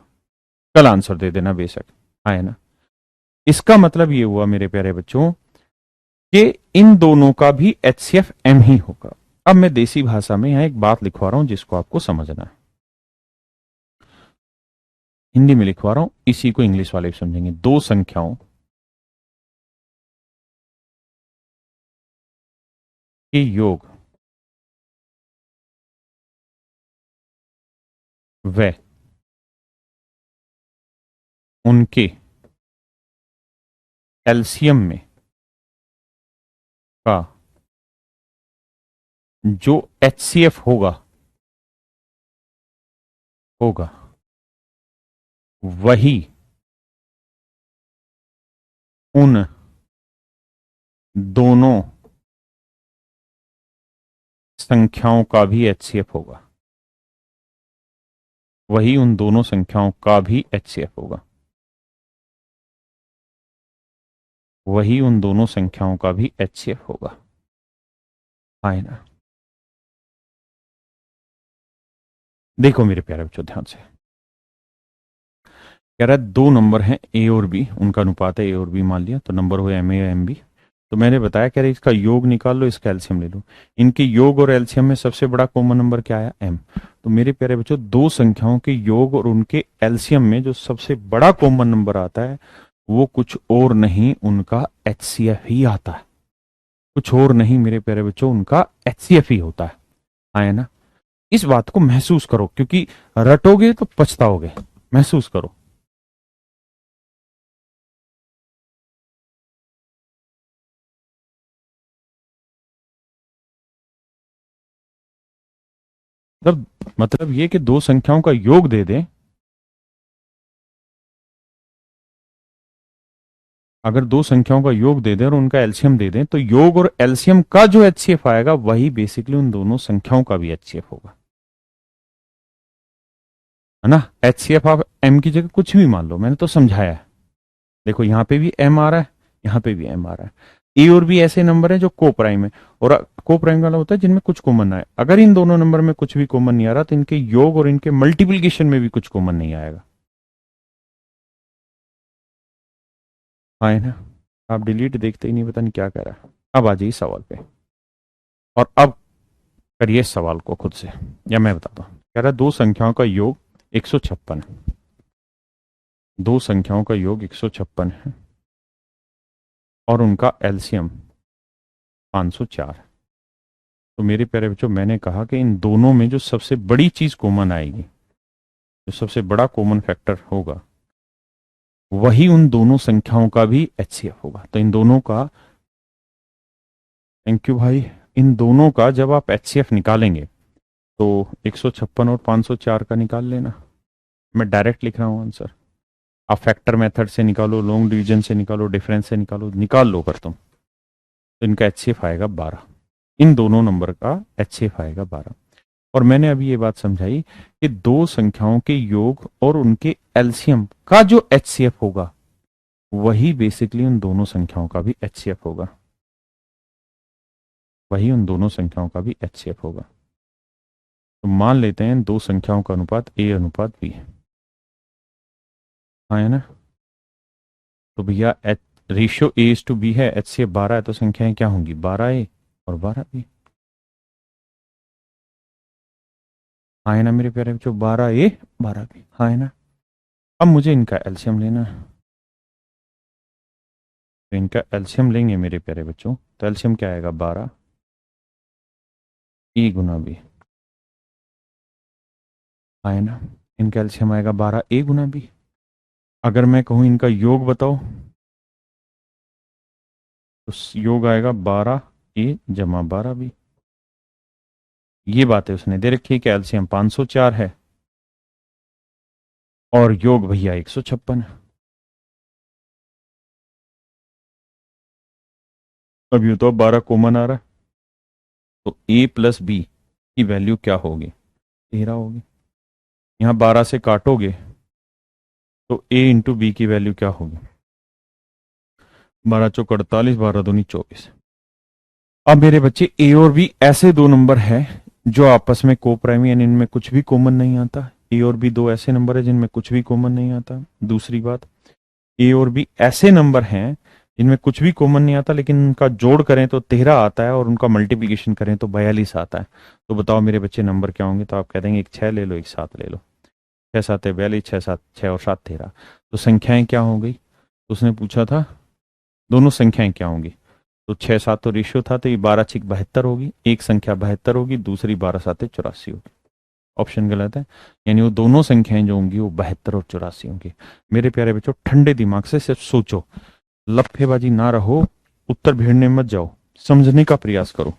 कल आंसर दे देना बेशक। है ना? इसका मतलब ये हुआ मेरे प्यारे बच्चों कि इन दोनों का भी एचसीएफ एम ही होगा। अब मैं देसी भाषा में यहां एक बात लिखवा रहा हूं जिसको आपको समझना है। हिंदी में लिखवा रहा हूं, इसी को इंग्लिश वाले भी समझेंगे। दो संख्याओं के योग व उनके एलसीएम में का जो एचसीएफ होगा होगा वही उन दोनों संख्याओं का भी एचसीएफ होगा। वही उन दोनों संख्याओं का भी एचसीएफ होगा। वही उन दोनों संख्याओं का भी एचसीएफ होगा। है ना? देखो मेरे प्यारे बच्चों ध्यान से, कह रहा है दो नंबर हैं ए और बी, उनका अनुपात है ए और बी मान लिया, तो नंबर हो एम ए या एम बी। तो मैंने बताया कह रहे इसका योग निकाल लो, इसका एलसीएम ले लो। इनके योग और एलसीएम में सबसे बड़ा कॉमन नंबर क्या आया? एम। तो मेरे प्यारे बच्चों दो संख्याओं के योग और उनके एलसीएम में जो सबसे बड़ा कॉमन नंबर आता है वो कुछ और नहीं, उनका एचसीएफ ही आता है। कुछ और नहीं मेरे प्यारे बच्चों, उनका एचसीएफ ही होता है। आया ना? इस बात को महसूस करो, क्योंकि रटोगे तो पछताओगे। महसूस करो। मतलब ये कि दो संख्याओं का योग दे दें अगर दो संख्याओं का योग दे दें और उनका एलसीएम दे दें तो योग और एलसीएम का जो एचसीएफ आएगा वही बेसिकली उन दोनों संख्याओं का भी एचसीएफ होगा, है ना। एचसीएफ आप एम की जगह कुछ भी मान लो, मैंने तो समझाया है। देखो यहां पे भी एम आ रहा है, यहां पे भी एम आ रहा है। ए और बी ऐसे नंबर है जो को प्राइम है, और को प्राइम वाला होता है जिनमें कुछ कॉमन ना है। अगर इन दोनों नंबर में कुछ भी कॉमन नहीं आ रहा तो इनके योग और इनके मल्टीप्लीकेशन में भी कुछ कॉमन नहीं आएगा। हाँ है ना। आप डिलीट देखते ही नहीं, पता नहीं क्या कह रहा है। अब आ जाइए सवाल पे, और अब करिए इस सवाल को खुद से, या मैं बताता हूँ। कह रहा है दो संख्याओं का योग 156 है। दो संख्याओं का योग 156 है और उनका एलसीएम 504 है। तो मेरे प्यारे बच्चों, मैंने कहा कि इन दोनों में जो सबसे बड़ी चीज कॉमन आएगी, जो सबसे बड़ा कॉमन फैक्टर होगा, वही उन दोनों संख्याओं का भी एचसीएफ होगा। तो इन दोनों का, थैंक यू भाई, इन दोनों का जब आप एचसीएफ निकालेंगे तो 156 और 504 का निकाल लेना। मैं डायरेक्ट लिख रहा हूं आंसर। आप फैक्टर मेथड से निकालो, लॉन्ग डिवीजन से निकालो, डिफरेंस से निकालो, निकाल लो कर तुम, तो इनका एचसीएफ आएगा 12। इन दोनों नंबर का एचसीएफ आएगा 12। और मैंने अभी ये बात समझाई कि दो संख्याओं के योग और उनके एलसीएम का जो एचसीएफ होगा वही बेसिकली उन दोनों संख्याओं का भी एचसीएफ होगा, वही उन दोनों संख्याओं का भी एचसीएफ होगा। तो मान लेते हैं दो संख्याओं का अनुपात ए अनुपात बी है। हाँ है ना। तो भैया H ratio a is to b है, एचसीएफ 12 है, तो संख्याएं क्या होंगी, 12 ए और 12 बी। हाँ है ना मेरे प्यारे बच्चों, 12 ए 12 बी। हाँ है ना। अब मुझे इनका एलसीएम लेना है, तो इनका एलसीएम लेंगे मेरे प्यारे बच्चों। तो एलसीएम क्या आएगा, 12 ए गुना बी। हाँ है ना। इनका एलसीएम आएगा 12 ए गुना बी। अगर मैं कहूं इनका योग बताओ, तो योग आएगा 12 ए जमा 12 बी। ये बात है उसने दे रखी है कि एलसीएम 504 है और योग भैया 156 है। अब यूं तो 12 कॉमन आ रहा है, तो ए प्लस बी की वैल्यू क्या होगी, 13 होगी। यहां 12 से काटोगे तो ए इंटू बी की वैल्यू क्या होगी, 12 चौक 48, 12 दूनी 24। अब मेरे बच्चे ए और बी ऐसे दो नंबर है जो आपस में को प्राइम, यानी इनमें कुछ भी कॉमन नहीं आता। ए और बी दो ऐसे नंबर है जिनमें कुछ भी कॉमन नहीं आता। दूसरी बात, ए और बी ऐसे नंबर हैं जिनमें कुछ भी कॉमन नहीं आता, लेकिन उनका जोड़ करें तो 13 आता है और उनका मल्टीप्लीकेशन करें तो 42 आता है। तो बताओ मेरे बच्चे नंबर क्या होंगे। तो आप कह देंगे एक 6 ले लो, एक 7 ले लो। 6 7 42, 6 7 6 और 7 13। तो संख्याएं क्या हो गई, तो उसने पूछा था दोनों संख्याएं क्या होंगी। तो 6 7 तो रेशियो था, तो ये 12 6 72 होगी। एक संख्या 72 होगी, दूसरी 12 7 84 होगी। ऑप्शन गलत है, यानी वो दोनों संख्याएं जो होंगी वो 72 और 84 होंगी। मेरे प्यारे बच्चों, ठंडे दिमाग से सिर्फ सोचो, लफ्फेबाजी ना रहो, उत्तर भेड़ने मत जाओ, समझने का प्रयास करो।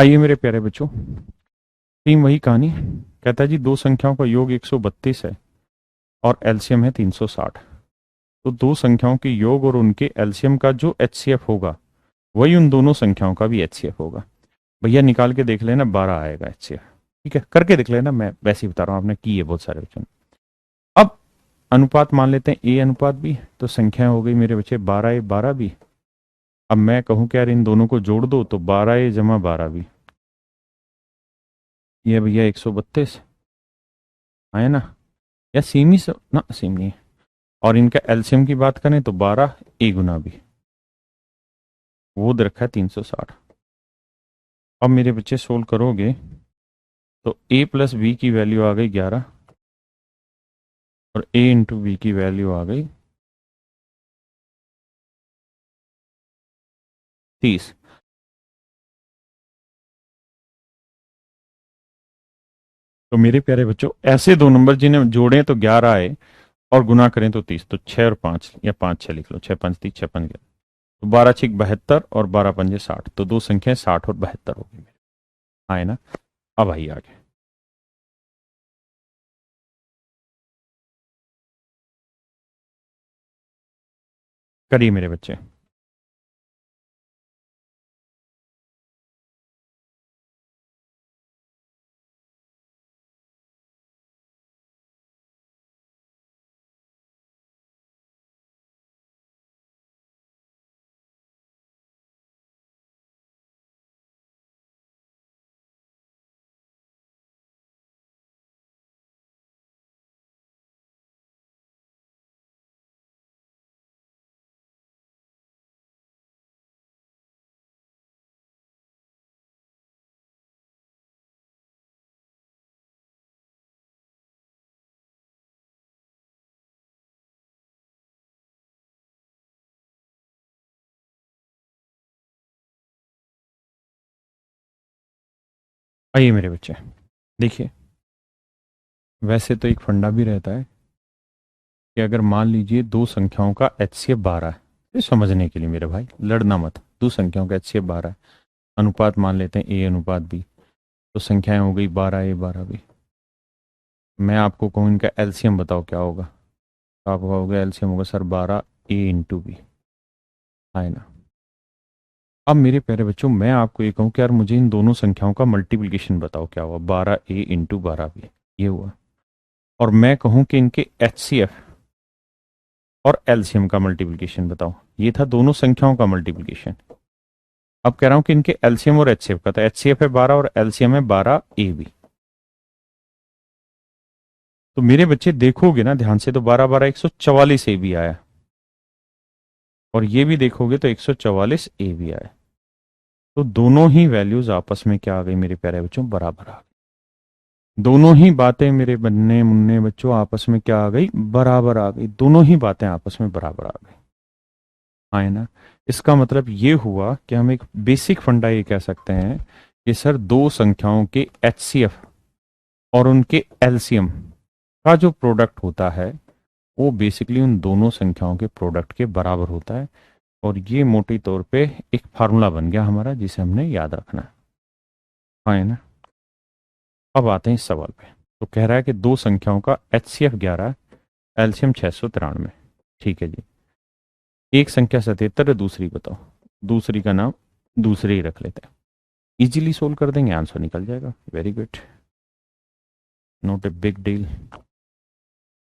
आइए मेरे प्यारे बच्चों, सेम वही कहानी। कहता है जी दो संख्याओं का योग 132 है और एलसीएम है 360। तो दो संख्याओं के योग और उनके एलसीएम का जो एचसीएफ होगा वही उन दोनों संख्याओं का भी एचसीएफ होगा। भैया निकाल के देख लेना, 12 आएगा एचसीएफ। ठीक है, करके देख लेना, मैं वैसे ही बता रहा हूँ, आपने की है बहुत सारे बच्चों ने। अब अनुपात मान लेते हैं ए अनुपात बी, तो संख्या हो गई मेरे बच्चे 12A 12B। अब मैं कहूं कि यार इन दोनों को जोड़ दो, तो 12A जमा 12B, ये भैया 132 आया ना। या सेम ही ना, सेम नहीं है। और इनका एलसीएम की बात करें तो 12A गुना बी, वो दे रखा है 360। अब मेरे बच्चे सोल्व करोगे तो a प्लस बी की वैल्यू आ गई 11 और a इंटू बी की वैल्यू आ गई 30। तो मेरे प्यारे बच्चों, ऐसे दो नंबर जिन्हें जोड़ें तो 11 आए और गुना करें तो 30, तो 6 और 5 या 5 6 लिख लो, 6 5 30, 6 5 11, तो 12 6 72 और 12 पंजे 60, तो दो संख्याएं 60 और 72 होगी मेरे। आए ना। अब आइए आगे, करिए मेरे बच्चे। आइए मेरे बच्चे, देखिए वैसे तो एक फंडा भी रहता है कि अगर मान लीजिए दो संख्याओं का एचसीएफ 12 है, ये समझने के लिए मेरे भाई लड़ना मत, दो संख्याओं का एचसीएफ 12 है, अनुपात मान लेते हैं ए अनुपात बी, तो संख्याएं हो गई 12A 12B। मैं आपको कहूँ इनका एलसीएम बताओ क्या होगा, तो आप कहोगे एलसीएम होगा सर 12A इंटू बी, है ना। अब मेरे प्यारे बच्चों, मैं आपको ये कहूँ कि यार मुझे इन दोनों संख्याओं का मल्टीप्लिकेशन बताओ क्या हुआ, 12A इंटू 12B, ये हुआ। और मैं कहूँ कि इनके एचसीएफ और एलसीएम का मल्टीप्लिकेशन बताओ, ये था दोनों संख्याओं का मल्टीप्लिकेशन। अब कह रहा हूं कि इनके एलसीएम और एचसीएफ का, तो एचसीएफ है 12 और एलसीएम है 12AB। तो मेरे बच्चे देखोगे ना ध्यान से, तो 12 12 144AB आया, और ये भी देखोगे तो 144AB आया। तो दोनों ही वैल्यूज आपस में क्या आ गई मेरे प्यारे बच्चों, बराबर आ गई। दोनों ही बातें मेरे बन्ने मुन्ने बच्चों आपस में क्या आ गई, बराबर आ गई। दोनों ही बातें आपस में बराबर आ गई, हाँ है ना। इसका मतलब ये हुआ कि हम एक बेसिक फंडा ये कह सकते हैं कि सर दो संख्याओं के एचसीएफ और उनके एलसीएम का जो प्रोडक्ट होता है वो बेसिकली उन दोनों संख्याओं के प्रोडक्ट के बराबर होता है। और ये मोटे तौर पे एक फार्मूला बन गया हमारा, जिसे हमने याद रखना है, हाँ है ना। अब आते हैं इस सवाल पे। तो कह रहा है कि दो संख्याओं का एचसीएफ 11, एलसीएम 693। ठीक है जी, एक संख्या 77 है, दूसरी बताओ। दूसरी का नाम दूसरे ही रख लेते हैं, इजीली सोल्व कर देंगे, आंसर निकल जाएगा। Very good, not a big deal.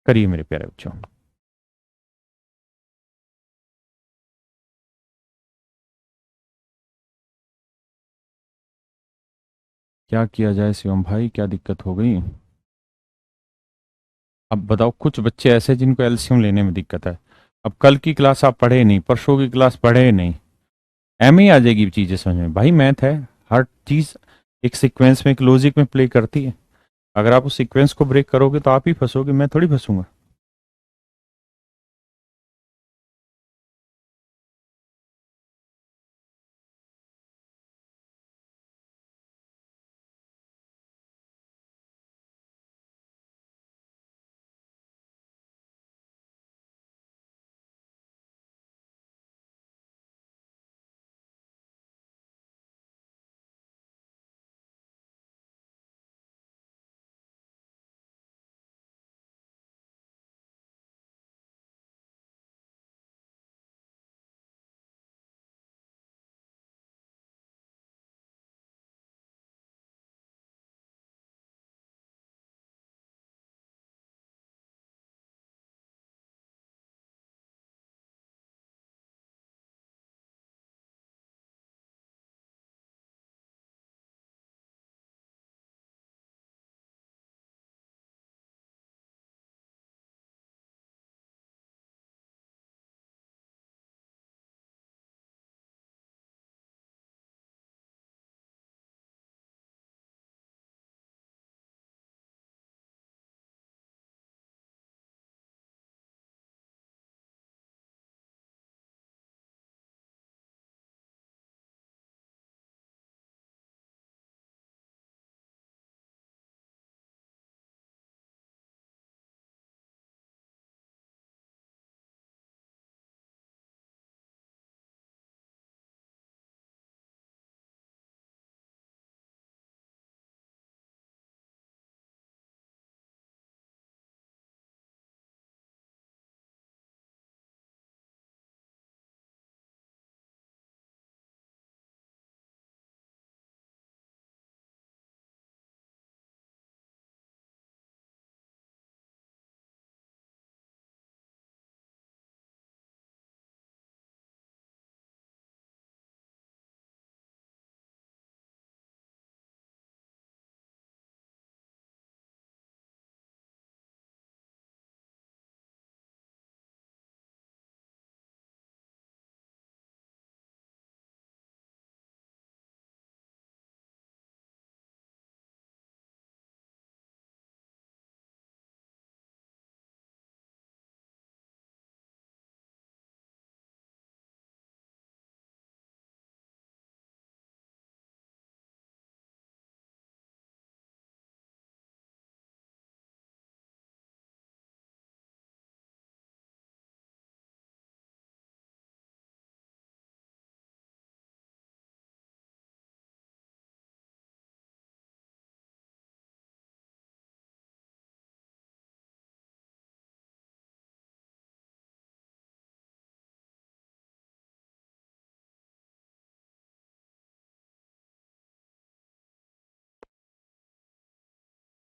करिए मेरे प्यारे बच्चों। क्या किया जाए शिवम भाई, क्या दिक्कत हो गई। अब बताओ, कुछ बच्चे ऐसे जिनको एलसीएम लेने में दिक्कत है। अब कल की क्लास आप पढ़े नहीं, परसों की क्लास पढ़े नहीं, एम ही आ जाएगी चीजें समझ में। भाई मैथ है, हर चीज एक सीक्वेंस में, एक लॉजिक में प्ले करती है। अगर आप उस सीक्वेंस को ब्रेक करोगे तो आप ही फंसोगे, मैं थोड़ी फंसूंगा।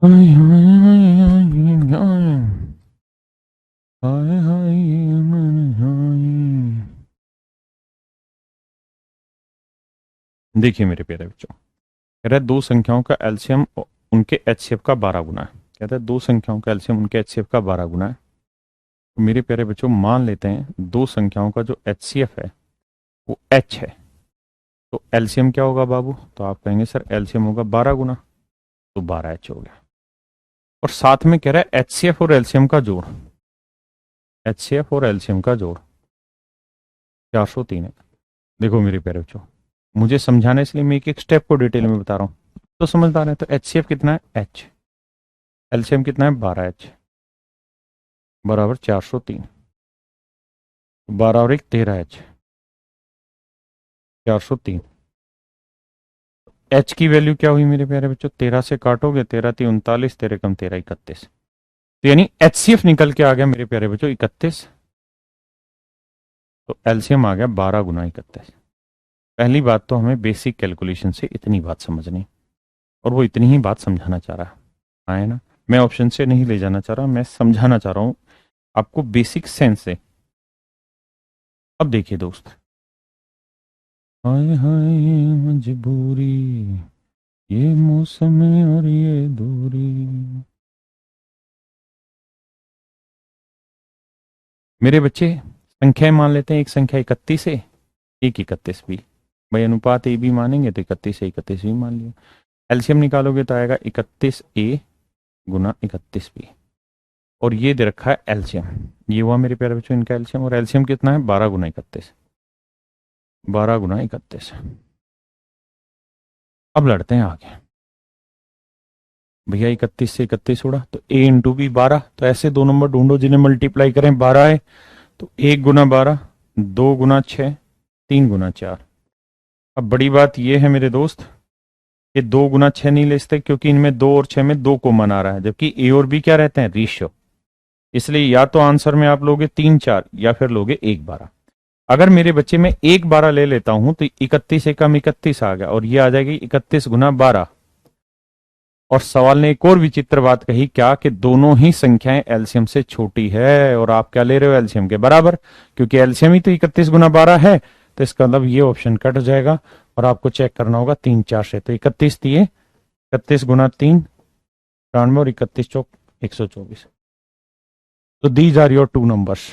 देखिए मेरे प्यारे बच्चों, कह रहा है दो संख्याओं का एलसीएम उनके एचसीएफ का 12 गुना है। कहता है दो संख्याओं का एलसीएम उनके एचसीएफ का 12 गुना है। तो मेरे प्यारे बच्चों मान लेते हैं दो संख्याओं का जो एचसीएफ है वो एच है। तो एलसीएम क्या होगा बाबू? तो आप कहेंगे सर एलसीएम होगा 12 गुना, तो 12 एच हो गया। और साथ में कह रहा है एचसीएफ और एलसीएम का जोड़, एचसीएफ और एलसीएम का जोड़ 403 है। देखो मेरे प्यारे बच्चों, मुझे समझाने इसलिए मैं एक एक स्टेप को डिटेल में बता रहा हूं, तो समझदार है। तो एचसीएफ कितना है? एच। एलसीएम कितना है? 12H बराबर 403। 12 और 1 13H, 403। एच की वैल्यू क्या हुई मेरे प्यारे बच्चों? 13 से काटोगे, 13 3 39, 13 कम 13 31। तो यानी एचसीएफ निकल के आ गया मेरे प्यारे बच्चों 31। तो एलसीएम आ गया 12 गुना 31। पहली बात तो हमें बेसिक कैलकुलेशन से इतनी बात समझनी, और वो इतनी ही बात समझाना चाह रहा है ना। मैं ऑप्शन से नहीं ले जाना चाह रहा, मैं समझाना चाह रहा हूं आपको बेसिक सेंस से। अब देखिए दोस्त, हाय हाय मजबूरी, ये मौसम और ये दूरी। मेरे बच्चे संख्याएं मान लेते हैं, एक संख्या 31 है, एक 31 भी। भाई अनुपात ए भी मानेंगे तो 31 से 31 भी मान लिया। एलसीएम निकालोगे तो आएगा 31A गुना 31B। और ये दे रखा है एलसीएम, ये हुआ मेरे प्यारे बच्चों इनका एलसीएम। और एलसीएम कितना है? 12 गुना 31, 12 गुना 31। अब लड़ते हैं आगे। भैया 31 से 31 उड़ा तो ए इंटू बी 12। तो ऐसे दो नंबर ढूंढो जिन्हें मल्टीप्लाई करें 12 है। तो 1 गुना 12, 2 गुना 6, 3 गुना 4। अब बड़ी बात यह है मेरे दोस्त, ये 2 गुना 6 नहीं ले सकते क्योंकि इनमें 2 और 6 में 2 कॉमन आ रहा है, जबकि ए और बी क्या रहते हैं? रेशियो। इसलिए या तो आंसर में आप लोगे 3 4 या फिर लोगे 1 12। अगर मेरे बच्चे में 1 12 ले लेता हूं तो 31 एकम 31 आ गया, और ये आ जाएगी 31 गुना 12। और सवाल ने एक और विचित्र बात कही, क्या कि दोनों ही संख्याएं एलसीएम से छोटी है, और आप क्या ले रहे हो? एलसीएम के बराबर, क्योंकि एलसीएम ही तो 31 गुना 12 है। तो इसका मतलब ये ऑप्शन कट जाएगा और आपको चेक करना होगा 3 4 से। तो 31 दिए, 31 गुना 3 93, और 31 चौक 124। तो these are your two numbers.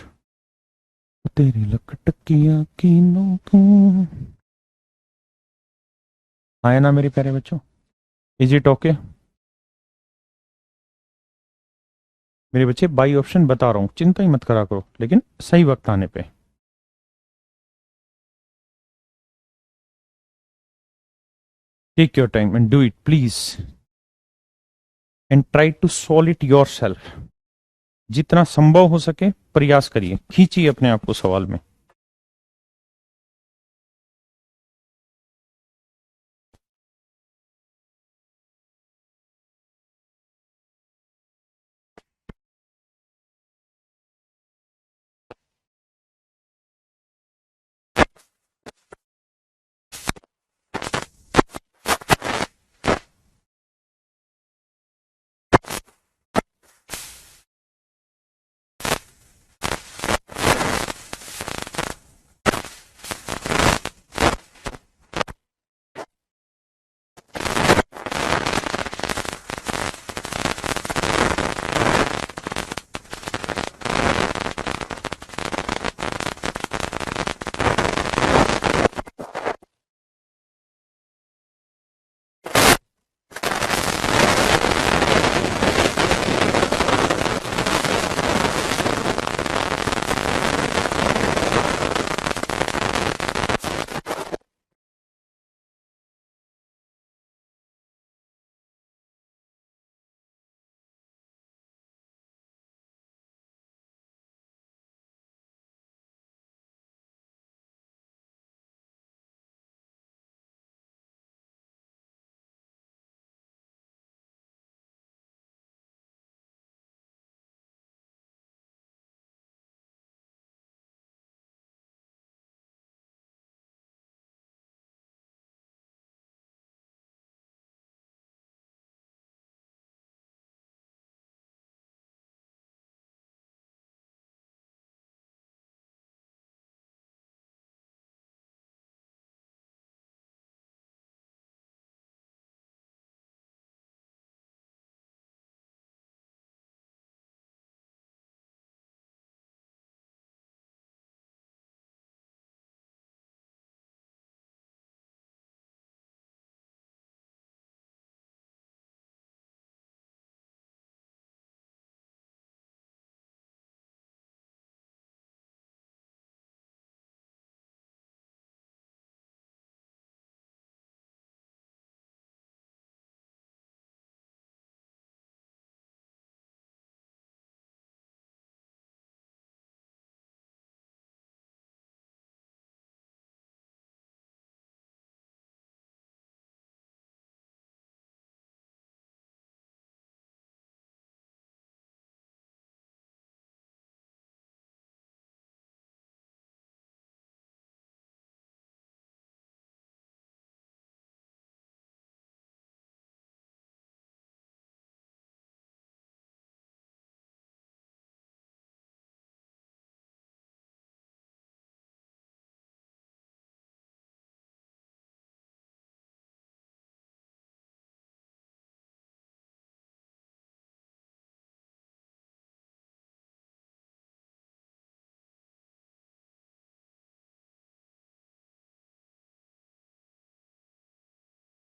तेरी लकटकिया की नोकों। आया ना मेरे प्यारे बच्चों? Is it okay? मेरे बच्चे बाई ऑप्शन बता रहा हूं, चिंता ही मत करा करो, लेकिन सही वक्त आने पे। Take your time and do it please, and try to solve it yourself. जितना संभव हो सके प्रयास करिए, खींचिए अपने आप को सवाल में।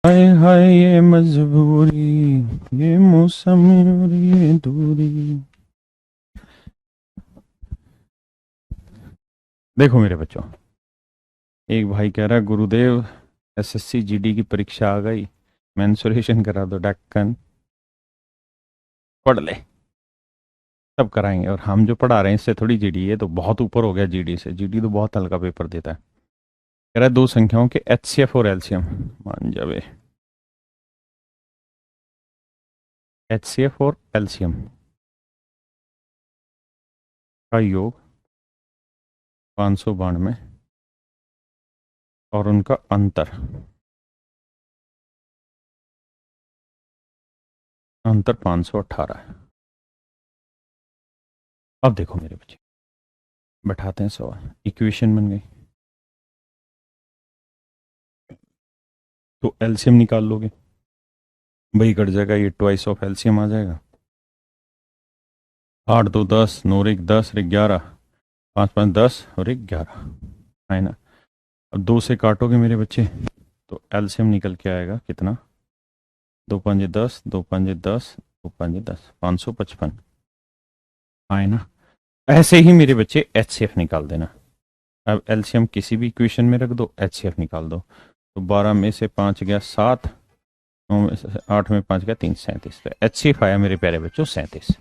हाय हाय ये मजबूरी, ये मौसम और ये दूरी। देखो मेरे बच्चों, एक भाई कह रहा है गुरुदेव एसएससी जीडी की परीक्षा आ गई, मेंसुरेशन करा दो, ढक्कन पढ़ ले, सब कराएंगे। और हम जो पढ़ा रहे हैं इससे थोड़ी जीडी है, तो बहुत ऊपर हो गया जीडी से। जीडी तो बहुत हल्का पेपर देता है। कह रहा है दो संख्याओं के एचसीएफ और एलसीएम मान जावे। एचसीएफ और एलसीएम का योग 592 और उनका अंतर अंतर 518 है। अब देखो मेरे बच्चे, बैठाते हैं सवाल। इक्वेशन बन गई तो एलसीएम निकाल लोगे, वही कट जाएगा, ये ट्वाइस ऑफ एलसीएम आ जाएगा। 8 2 10, 9 1 10, 11, 5 5 10 और 11, है ना। अब 2 से काटोगे मेरे बच्चे तो एलसीएम निकल के आएगा कितना, 2 5 10, 2 5 10, 2 5 10, 555, है ना। ऐसे ही मेरे बच्चे एचसीएफ निकाल देना। अब एलसीएम किसी भी इक्वेशन में रख दो, एचसीएफ निकाल दो। तो 12 में से 5 गया 7, 9 में से 8 में 5 गया 3, 37। तो एचसीएफ आया मेरे प्यारे बच्चों 37।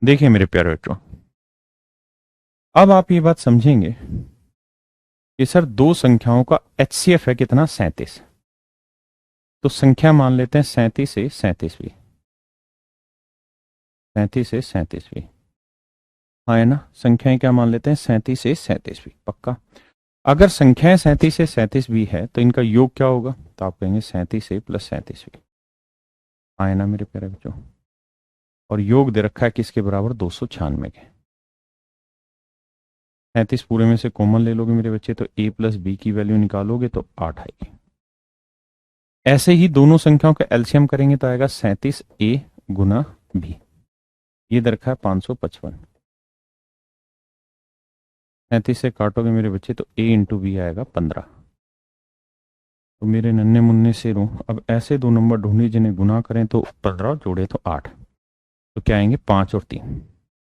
देखिए मेरे प्यारे बच्चों, अब आप ये बात समझेंगे कि सर दो संख्याओं का एचसीएफ है कितना, 37। तो संख्या मान लेते हैं 37 से 37वीं, 37 से 37वीं, हाँ है ना। संख्याएं क्या मान लेते हैं, 37 से 37वीं, पक्का। अगर संख्याएं 37 से 37वीं है तो इनका योग क्या होगा, तो आप कहेंगे 37 से प्लस 37वीं, हाँ है ना मेरे प्यारे बच्चों। और योग दे रखा है किसके बराबर, 296 के। 37 पूरे में से कॉमन ले लोगे मेरे बच्चे तो a प्लस बी की वैल्यू निकालोगे तो 8 आएगी। ऐसे ही दोनों संख्याओं का एलसीएम करेंगे तो आएगा 37a गुना बी, ये दे रखा है 555। 37 से काटोगे मेरे बच्चे तो a इंटू बी आएगा 15। तो मेरे नन्हे मुन्ने से रू, अब ऐसे दो नंबर ढूंढे जिन्हें गुना करें तो 15 जोड़े तो 8, तो क्या आएंगे 5 और 3,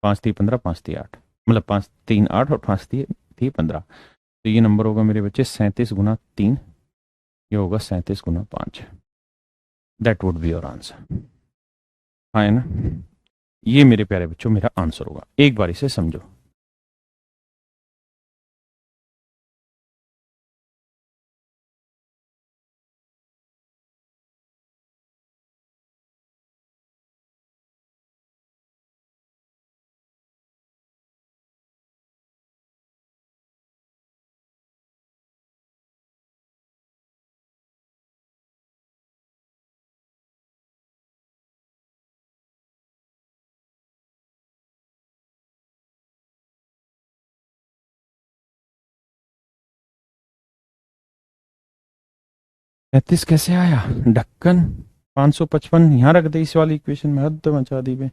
5 3 15, 5 3 8, मतलब 5 3 8 और 5 3 15। तो ये नंबर होगा मेरे बच्चे 37 गुना 3, ये होगा 37 गुना 5। That would be your answer, हाँ है ना। ये मेरे प्यारे बच्चों मेरा आंसर होगा, एक बार इसे समझो। तैतीस कैसे आया, ढक्कन 555 यहां रख दे इस वाली इक्वेशन में, हद मचा दी बे।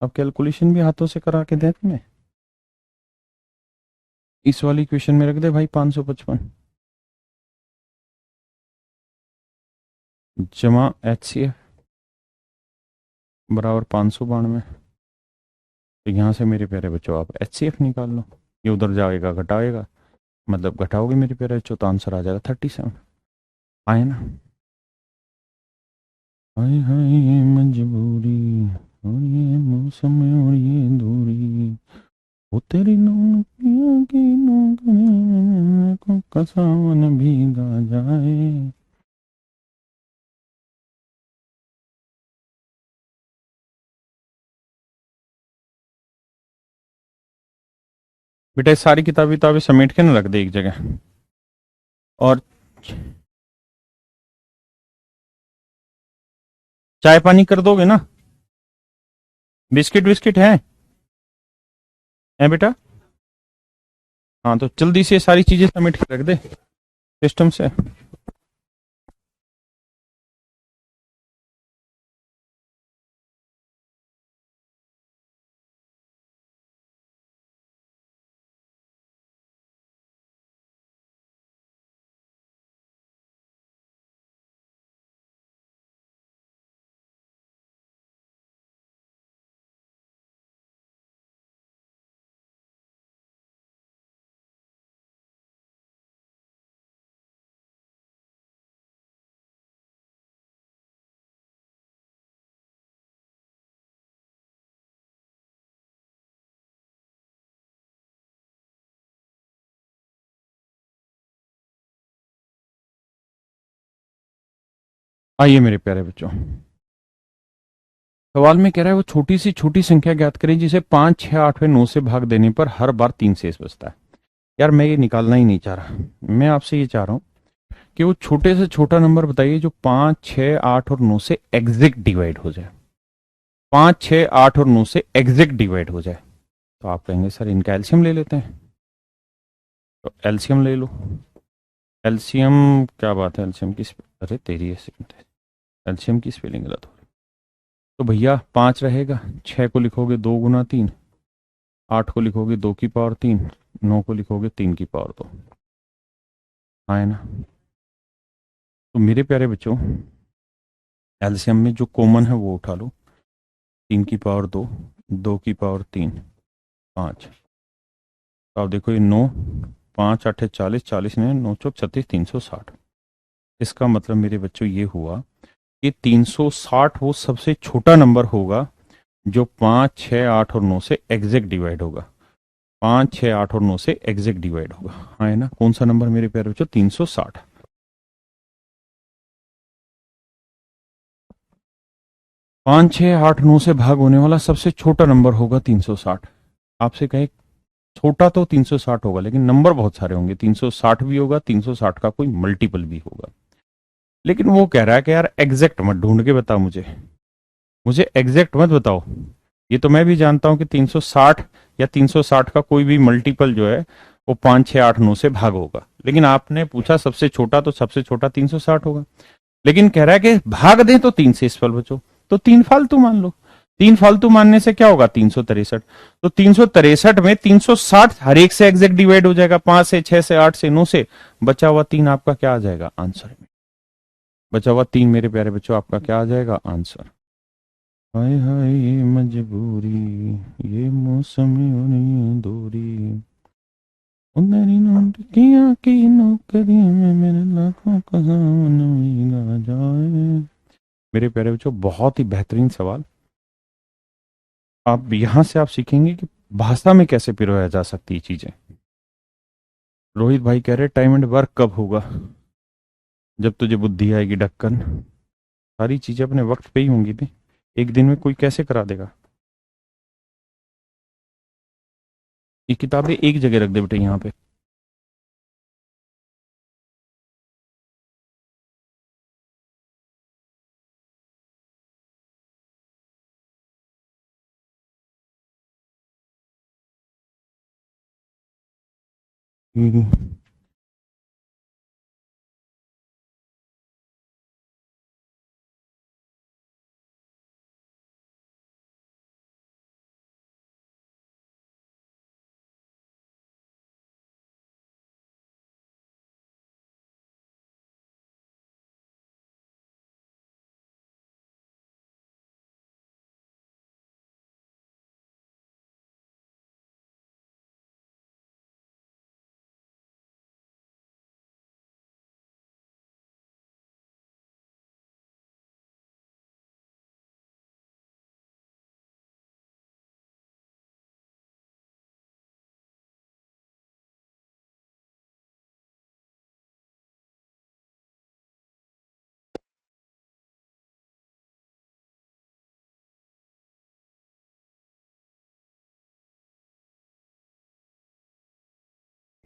अब कैलकुलेशन भी हाथों से करा के दे तुम्हें, इस वाली इक्वेशन में रख दे भाई 555 जमा एचसीएफ बराबर 592। तो यहाँ से मेरे प्यारे बच्चों आप एचसीएफ निकाल लो, ये उधर जाएगा घटाएगा, मतलब घटाओगे मेरे प्यारे बच्चों तो आंसर आ जाएगा 37, आए ना। हाय हाय ये मजबूरी और ये मौसम और ये दूरी, वो तेरी नौकिया की नौकरी को कसावन भीगा जाए। बेटा ये सारी किताबें समेट के ना रख दे एक जगह। और चाय पानी कर दोगे ना। बिस्किट बिस्किट है बेटा? हाँ तो जल्दी से सारी चीजें सबमिट कर रख दे सिस्टम से। आइए मेरे प्यारे बच्चों, सवाल में कह रहा है वो छोटी संख्या ज्ञात करें जिसे 5, 6, 8 व 9 से भाग देने पर हर बार 3 शेष बचता है। यार मैं ये निकालना ही नहीं चाह रहा, मैं आपसे ये चाह रहा हूं कि वो छोटे से छोटा नंबर बताइए जो 5, 6, 8 और 9 से एग्जैक्ट डिवाइड हो जाए। 5, 6, 8 और 9 से एग्जैक्ट डिवाइड हो जाए। तो आप कहेंगे सर इनका एलसीएम ले लेते हैं, तो एलसीएम ले लो। एलसीएम क्या बात है, एलसीएम की अरे तेरी एलसीएम की स्पेलिंग गलत हो रही। तो भैया 5 रहेगा, 6 को लिखोगे 2 गुना 3, 8 को लिखोगे 2 की पावर 3, 9 को लिखोगे 3 की पावर 2। हाँ है ना? तो मेरे प्यारे बच्चों एलसीएम में जो कॉमन है वो उठा लो। 3 की पावर 2, 2 की पावर 3, 5। तो आप देखो ये 9, 5 8 40, 40 में 9 चौक 36, 360। इसका मतलब मेरे बच्चों ये हुआ कि 360 वो सबसे छोटा नंबर होगा जो 5, 6, 8 और 9 से एग्जैक्ट डिवाइड होगा। 5, 6, 8 और 9 से एग्जैक्ट डिवाइड होगा। हाँ है ना? कौन सा नंबर मेरे प्यारे बच्चों? 360। 5, 6, 8, 9 से भाग होने वाला सबसे छोटा नंबर होगा 360। आपसे कहे छोटा तो 360 होगा लेकिन नंबर बहुत सारे होंगे, 360 भी होगा, 360 का कोई मल्टीपल भी होगा। लेकिन वो कह रहा है कि यार एग्जैक्ट मत ढूंढ के बता, मुझे एग्जैक्ट मत बताओ। ये तो मैं भी जानता हूं कि 360 या 360 का कोई भी मल्टीपल जो है वो 5, 6, 8, 9 से भाग होगा। लेकिन आपने पूछा सबसे छोटा, तो सबसे छोटा 360 होगा। लेकिन कह रहा है कि भाग दें तो 3 से फल बचो, तो 3 फालतू मान लो। 3 फालतू मानने से क्या होगा? 363। तो 363 में 360 हर एक से एग्जैक्ट डिवाइड हो जाएगा, 5 से, 6 से, 8 से, 9 से। बचा हुआ 3 आपका क्या आ जाएगा आंसर में? बचा हुआ 3 मेरे प्यारे बच्चों आपका क्या आ जाएगा आंसर? हाय हाय ये मजबूरी, ये मौसमी होनी दूरी, मेरी नौकरियां की नौकरी में मेरे लाखों का सावन भीगा जाए। मेरे प्यारे बच्चों बहुत ही बेहतरीन सवाल। आप यहां से आप सीखेंगे कि भाषा में कैसे पिरोया जा सकती है चीजें। रोहित भाई कह रहे टाइम एंड वर्क कब होगा? जब तुझे बुद्धि आएगी ढक्कन। सारी चीजें अपने वक्त पे ही होंगी भी, एक दिन में कोई कैसे करा देगा? ये किताबें एक जगह रख दे बेटे यहाँ पे।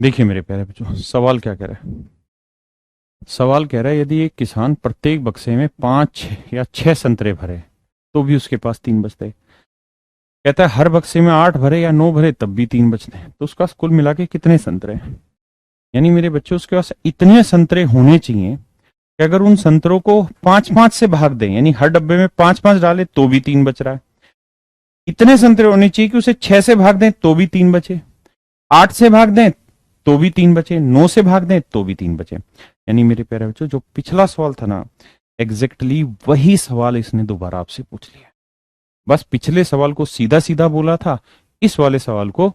देखिए मेरे प्यारे बच्चों सवाल क्या कह रहा है। सवाल कह रहा है यदि एक किसान प्रत्येक बक्से में 5 या 6 संतरे भरे तो भी उसके पास 3 बचते। कहता है हर बक्से में 8 भरे या 9 भरे तब भी 3 बचते हैं, तो उसका कुल मिला के कितने संतरे हैं? यानी मेरे बच्चों उसके पास इतने संतरे होने चाहिए कि अगर उन संतरों को 5-5 से भाग दें, यानी हर डब्बे में 5-5 डाले तो भी 3 बच रहा है। इतने संतरे होने चाहिए कि उसे 6 से भाग दें तो भी 3 बचे, 8 से भाग दें तो भी 3 बचे, 9 से भाग दें तो भी 3 बचे। यानी मेरे प्यारे बच्चों, जो पिछला सवाल था ना, एग्जैक्टली वही सवाल इसने दोबारा आपसे पूछ लिया। बस पिछले सवाल को सीधा सीधा बोला था, इस वाले सवाल को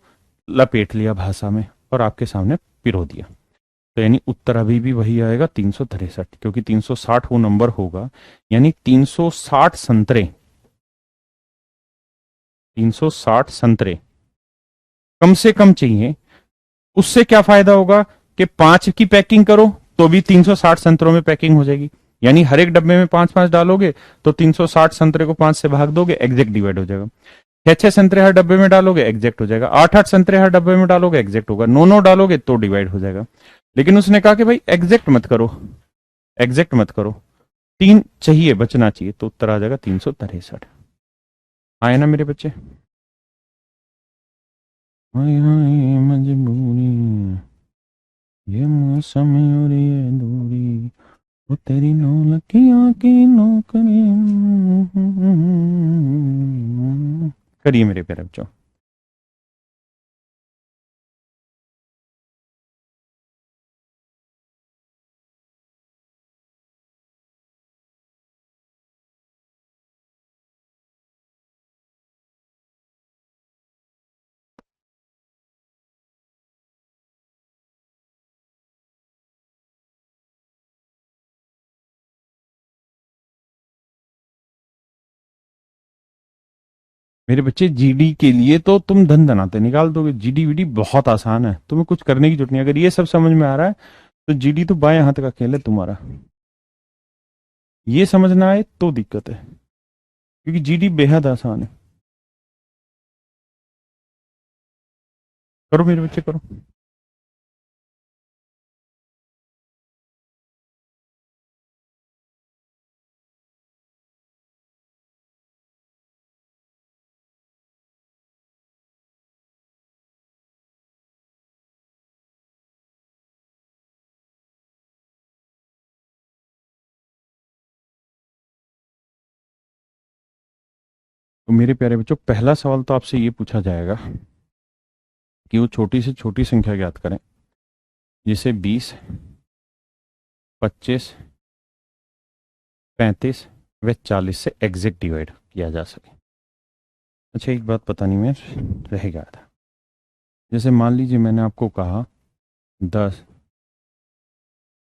लपेट लिया भाषा में और आपके सामने पिरो दिया। तो यानी उत्तर अभी भी वही आएगा 363, क्योंकि 360 वो नंबर होगा। यानी 360 संतरे, 360 संतरे कम से कम चाहिए। उससे क्या फायदा होगा कि 5 की पैकिंग करो तो भी 360 संतरों में पैकिंग हो जाएगी। यानी हर एक डब्बे में 5-5 डालोगे तो 360 संतरे को 5 से भाग दोगे, एग्जैक्ट डिवाइड हो जाएगा। 6-6 संतरे हर डब्बे में डालोगे, एग्जैक्ट हो जाएगा। 8-8 संतरे हर डब्बे में डालोगे, एग्जैक्ट होगा। 9-9 डालोगे तो डिवाइड हो जाएगा। लेकिन उसने कहा कि भाई एग्जैक्ट मत करो, एग्जैक्ट मत करो, 3 चाहिए, बचना चाहिए, तो उत्तर आ जाएगा 363। आए ना मेरे बच्चे? हाय हाय मजबूरी, ये मौसम और ये दूरी, वो तेरी नौलखियां की नौकरी। करिए मेरे प्यारे बच्चों। मेरे बच्चे जीडी के लिए तो तुम धन धनाते निकाल दोगे, जीडी वीडी बहुत आसान है, तुम्हें कुछ करने की जरूरत नहीं। अगर ये सब समझ में आ रहा है तो जीडी तो बाएं हाथ का खेल है तुम्हारा। ये समझ ना आए तो दिक्कत है, क्योंकि जीडी बेहद आसान है। करो मेरे बच्चे, करो। तो मेरे प्यारे बच्चों, पहला सवाल तो आपसे ये पूछा जाएगा कि वो छोटी से छोटी संख्या ज्ञात करें, जिसे 20, 25, 35 व 40 से एग्जैक्ट डिवाइड किया जा सके। अच्छा, एक बात पता नहीं मैं रह गया था। जैसे मान लीजिए मैंने आपको कहा 10,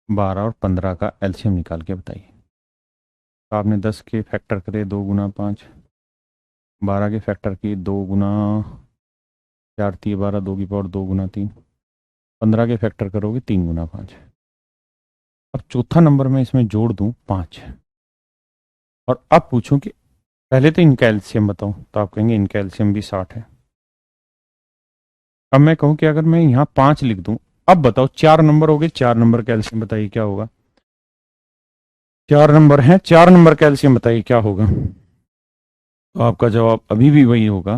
12 और 15 का एलसीएम निकाल के बताइए। तो आपने 10 के फैक्टर करे 2 गुना 5, 12 के फैक्टर किए 2 गुना 4 3 12, 2 की पावर 2 गुना 3, 15 के फैक्टर करोगे 3 गुना 5। अब चौथा नंबर में इसमें जोड़ दूं 5, और अब पूछूं कि पहले तो इनका एलसीएम बताऊं, तो आप कहेंगे इनका एलसीएम भी 60 है। अब मैं कहूं कि अगर मैं यहाँ 5 लिख दूं, अब बताओ 4 नंबर हो गए, 4 नंबर का एलसीएम बताइए क्या होगा? 4 नंबर है, 4 नंबर का एलसीएम बताइए क्या होगा? तो आपका जवाब अभी भी वही होगा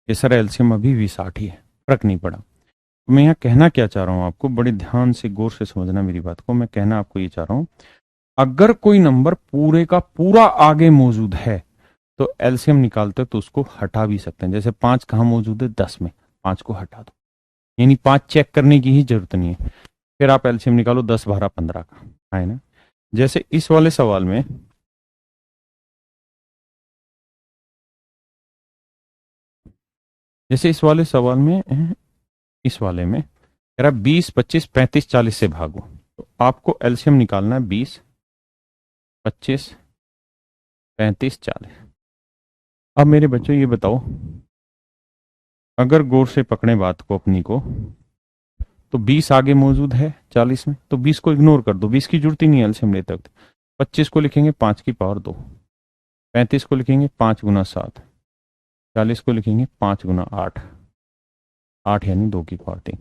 कि सर एलसीएम अभी भी 60 ही है, फर्क नहीं पड़ा। तो मैं यहाँ कहना क्या चाह रहा हूँ आपको, बड़े ध्यान से गौर से समझना मेरी बात को। मैं कहना आपको ये चाह रहा हूँ, अगर कोई नंबर पूरे का पूरा आगे मौजूद है तो एलसीएम निकालते तो उसको हटा भी सकते हैं। जैसे 5 कहाँ मौजूद है? 10 में, 5 को हटा दो, यानी 5 चेक करने की ही जरूरत नहीं है। फिर आप एलसीएम निकालो 10, 12, 15 का, है ना? जैसे इस वाले सवाल में, जैसे इस वाले सवाल में, इस वाले में कह रहा 20, 25, 35, 40 से भागो, तो आपको एलसीएम निकालना है 20, 25, 35, 40। अब मेरे बच्चों ये बताओ, अगर गौर से पकड़े बात को अपनी को, तो 20 आगे मौजूद है 40 में, तो 20 को इग्नोर कर दो, 20 की जरूरत ही नहीं है एलसीएम लेते वक्त। 25 को लिखेंगे 5 की पावर 2, 35 को लिखेंगे 5 गुना 7, 40 को लिखेंगे 5 गुना 8, 8 यानी 2 की पावर 3।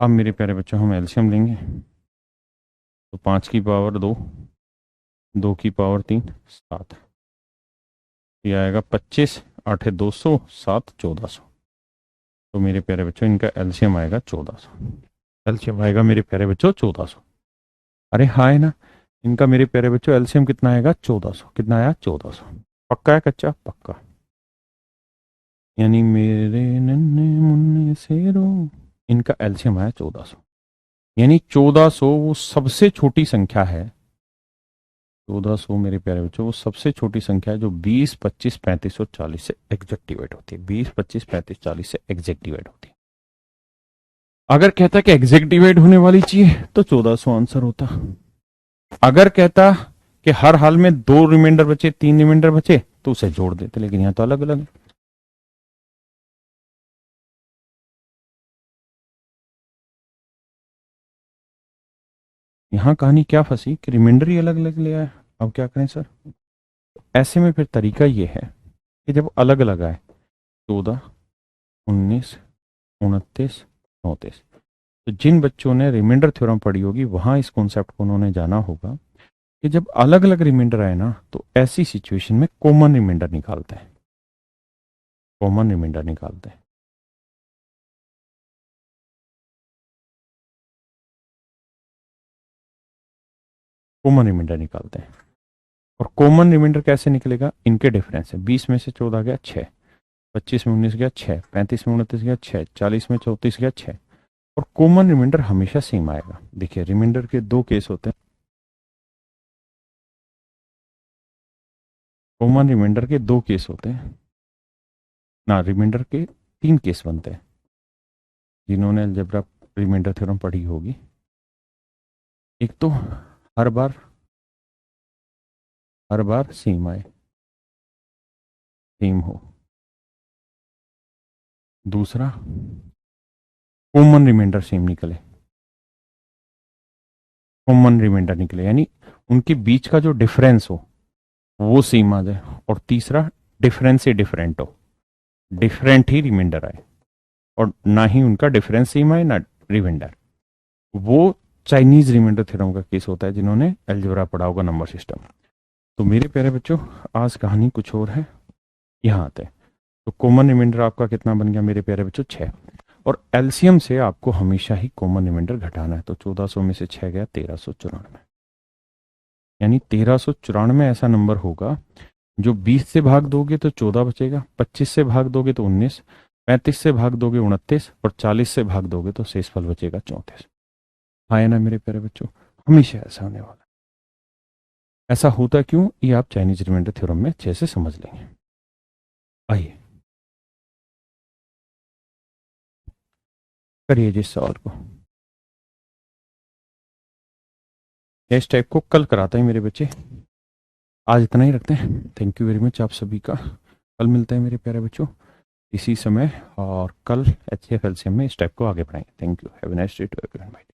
अब मेरे प्यारे बच्चों हम एलसीएम लेंगे, तो 5 की पावर 2, 2 की पावर 3, 7, ये आएगा 25 8 है 200, 7 1400। तो मेरे प्यारे बच्चों इनका एलसीएम आएगा 1400। एलसीएम आएगा मेरे प्यारे बच्चों 1400। अरे हाँ है ना, इनका मेरे प्यारे बच्चों एलसीएम कितना आएगा 1400। कितना आया 1400। पक्का है कच्चा? पक्का। यानी मेरे नन्हे मुन्ने शेरों, इनका एलसीएम आया 1400। यानी 1400 वो सबसे छोटी संख्या है। 1400 मेरे प्यारे बच्चों वो सबसे छोटी संख्या है जो 20, 25, 35 और 40 से एग्जैक्ट डिवाइड होती है। 20, 25, 35, 40 से एग्जैक्ट डिवाइड होती है। अगर कहता कि एग्जैक्ट डिवाइड होने वाली चाहिए तो 1400 आंसर होता। अगर कहता कि हर हाल में 2 रिमाइंडर बचे, 3 रिमाइंडर बचे, तो उसे जोड़ देते, लेकिन यहां तो अलग अलग है। यहां कहानी क्या फंसी कि रिमाइंडर ही अलग अलग ले आया। अब क्या करें सर? ऐसे में फिर तरीका ये है कि जब अलग अलग आए 14, 19, 29, 34, तो जिन बच्चों ने रिमाइंडर थ्योरम पढ़ी होगी वहां इस कॉन्सेप्ट को उन्होंने जाना होगा कि जब अलग अलग रिमाइंडर आए ना तो ऐसी सिचुएशन में कॉमन रिमाइंडर निकालते हैं। कॉमन रिमाइंडर निकालते हैं। कॉमन रिमाइंडर निकालते हैं। और कॉमन रिमाइंडर कैसे निकलेगा? इनके डिफरेंस है। 20 में से 14 गया 6, 25 में 19 गया 6, 35 में 29 गया 6, 40 में 34 गया 6। और कॉमन रिमाइंडर हमेशा सेम आएगा। देखिए रिमाइंडर के 2 केस होते हैं। कॉमन रिमाइंडर के 2 केस होते हैं ना, रिमाइंडर के 3 केस बनते हैं जिन्होंने अलजेब्रा रिमाइंडर थ्योरम पढ़ी होगी। एक तो हर बार सेम आए, सेम हो। दूसरा कॉमन रिमाइंडर सेम निकले। कॉमन रिमाइंडर निकले यानी उनके बीच का जो डिफरेंस हो वो सेम आ जाए। और तीसरा डिफरेंस से डिफरेंट हो, डिफरेंट ही रिमाइंडर आए और ना ही उनका डिफरेंस सेम आए ना रिमाइंडर। वो चाइनीज रिमाइंडर थ्योरम का केस होता है जिन्होंने अलजेब्रा पढ़ा होगा, नंबर सिस्टम। तो मेरे प्यारे बच्चों आज कहानी कुछ और है। यहाँ आते हैं तो कॉमन रिमाइंडर आपका कितना बन गया मेरे प्यारे बच्चों? 6। और एलसीएम से आपको हमेशा ही कॉमन रिमाइंडर घटाना है। तो 1400 में से 6 गया 1394। यानी 1394 ऐसा नंबर होगा जो 20 से भाग दोगे तो 14 बचेगा, 25 से भाग दोगे तो 19, 35 से भाग दोगे 29 और 40 से भाग दोगे तो शेषफल बचेगा 34। हाँ ना मेरे प्यारे बच्चों, हमेशा ऐसा होने वाला। ऐसा होता क्यों ये आप चाइनीज रिमाइंडर थ्योरम में अच्छे से समझ लेंगे। आइए करिए जिस सवाल को। इस टाइप को कल कराता है मेरे बच्चे। आज इतना ही रखते हैं। थैंक यू वेरी मच आप सभी का। कल मिलते हैं मेरे प्यारे बच्चों इसी समय, और कल HCF LCM में इस टाइप को आगे बढ़ाएंगे। Thank you. Have a nice day to everyone.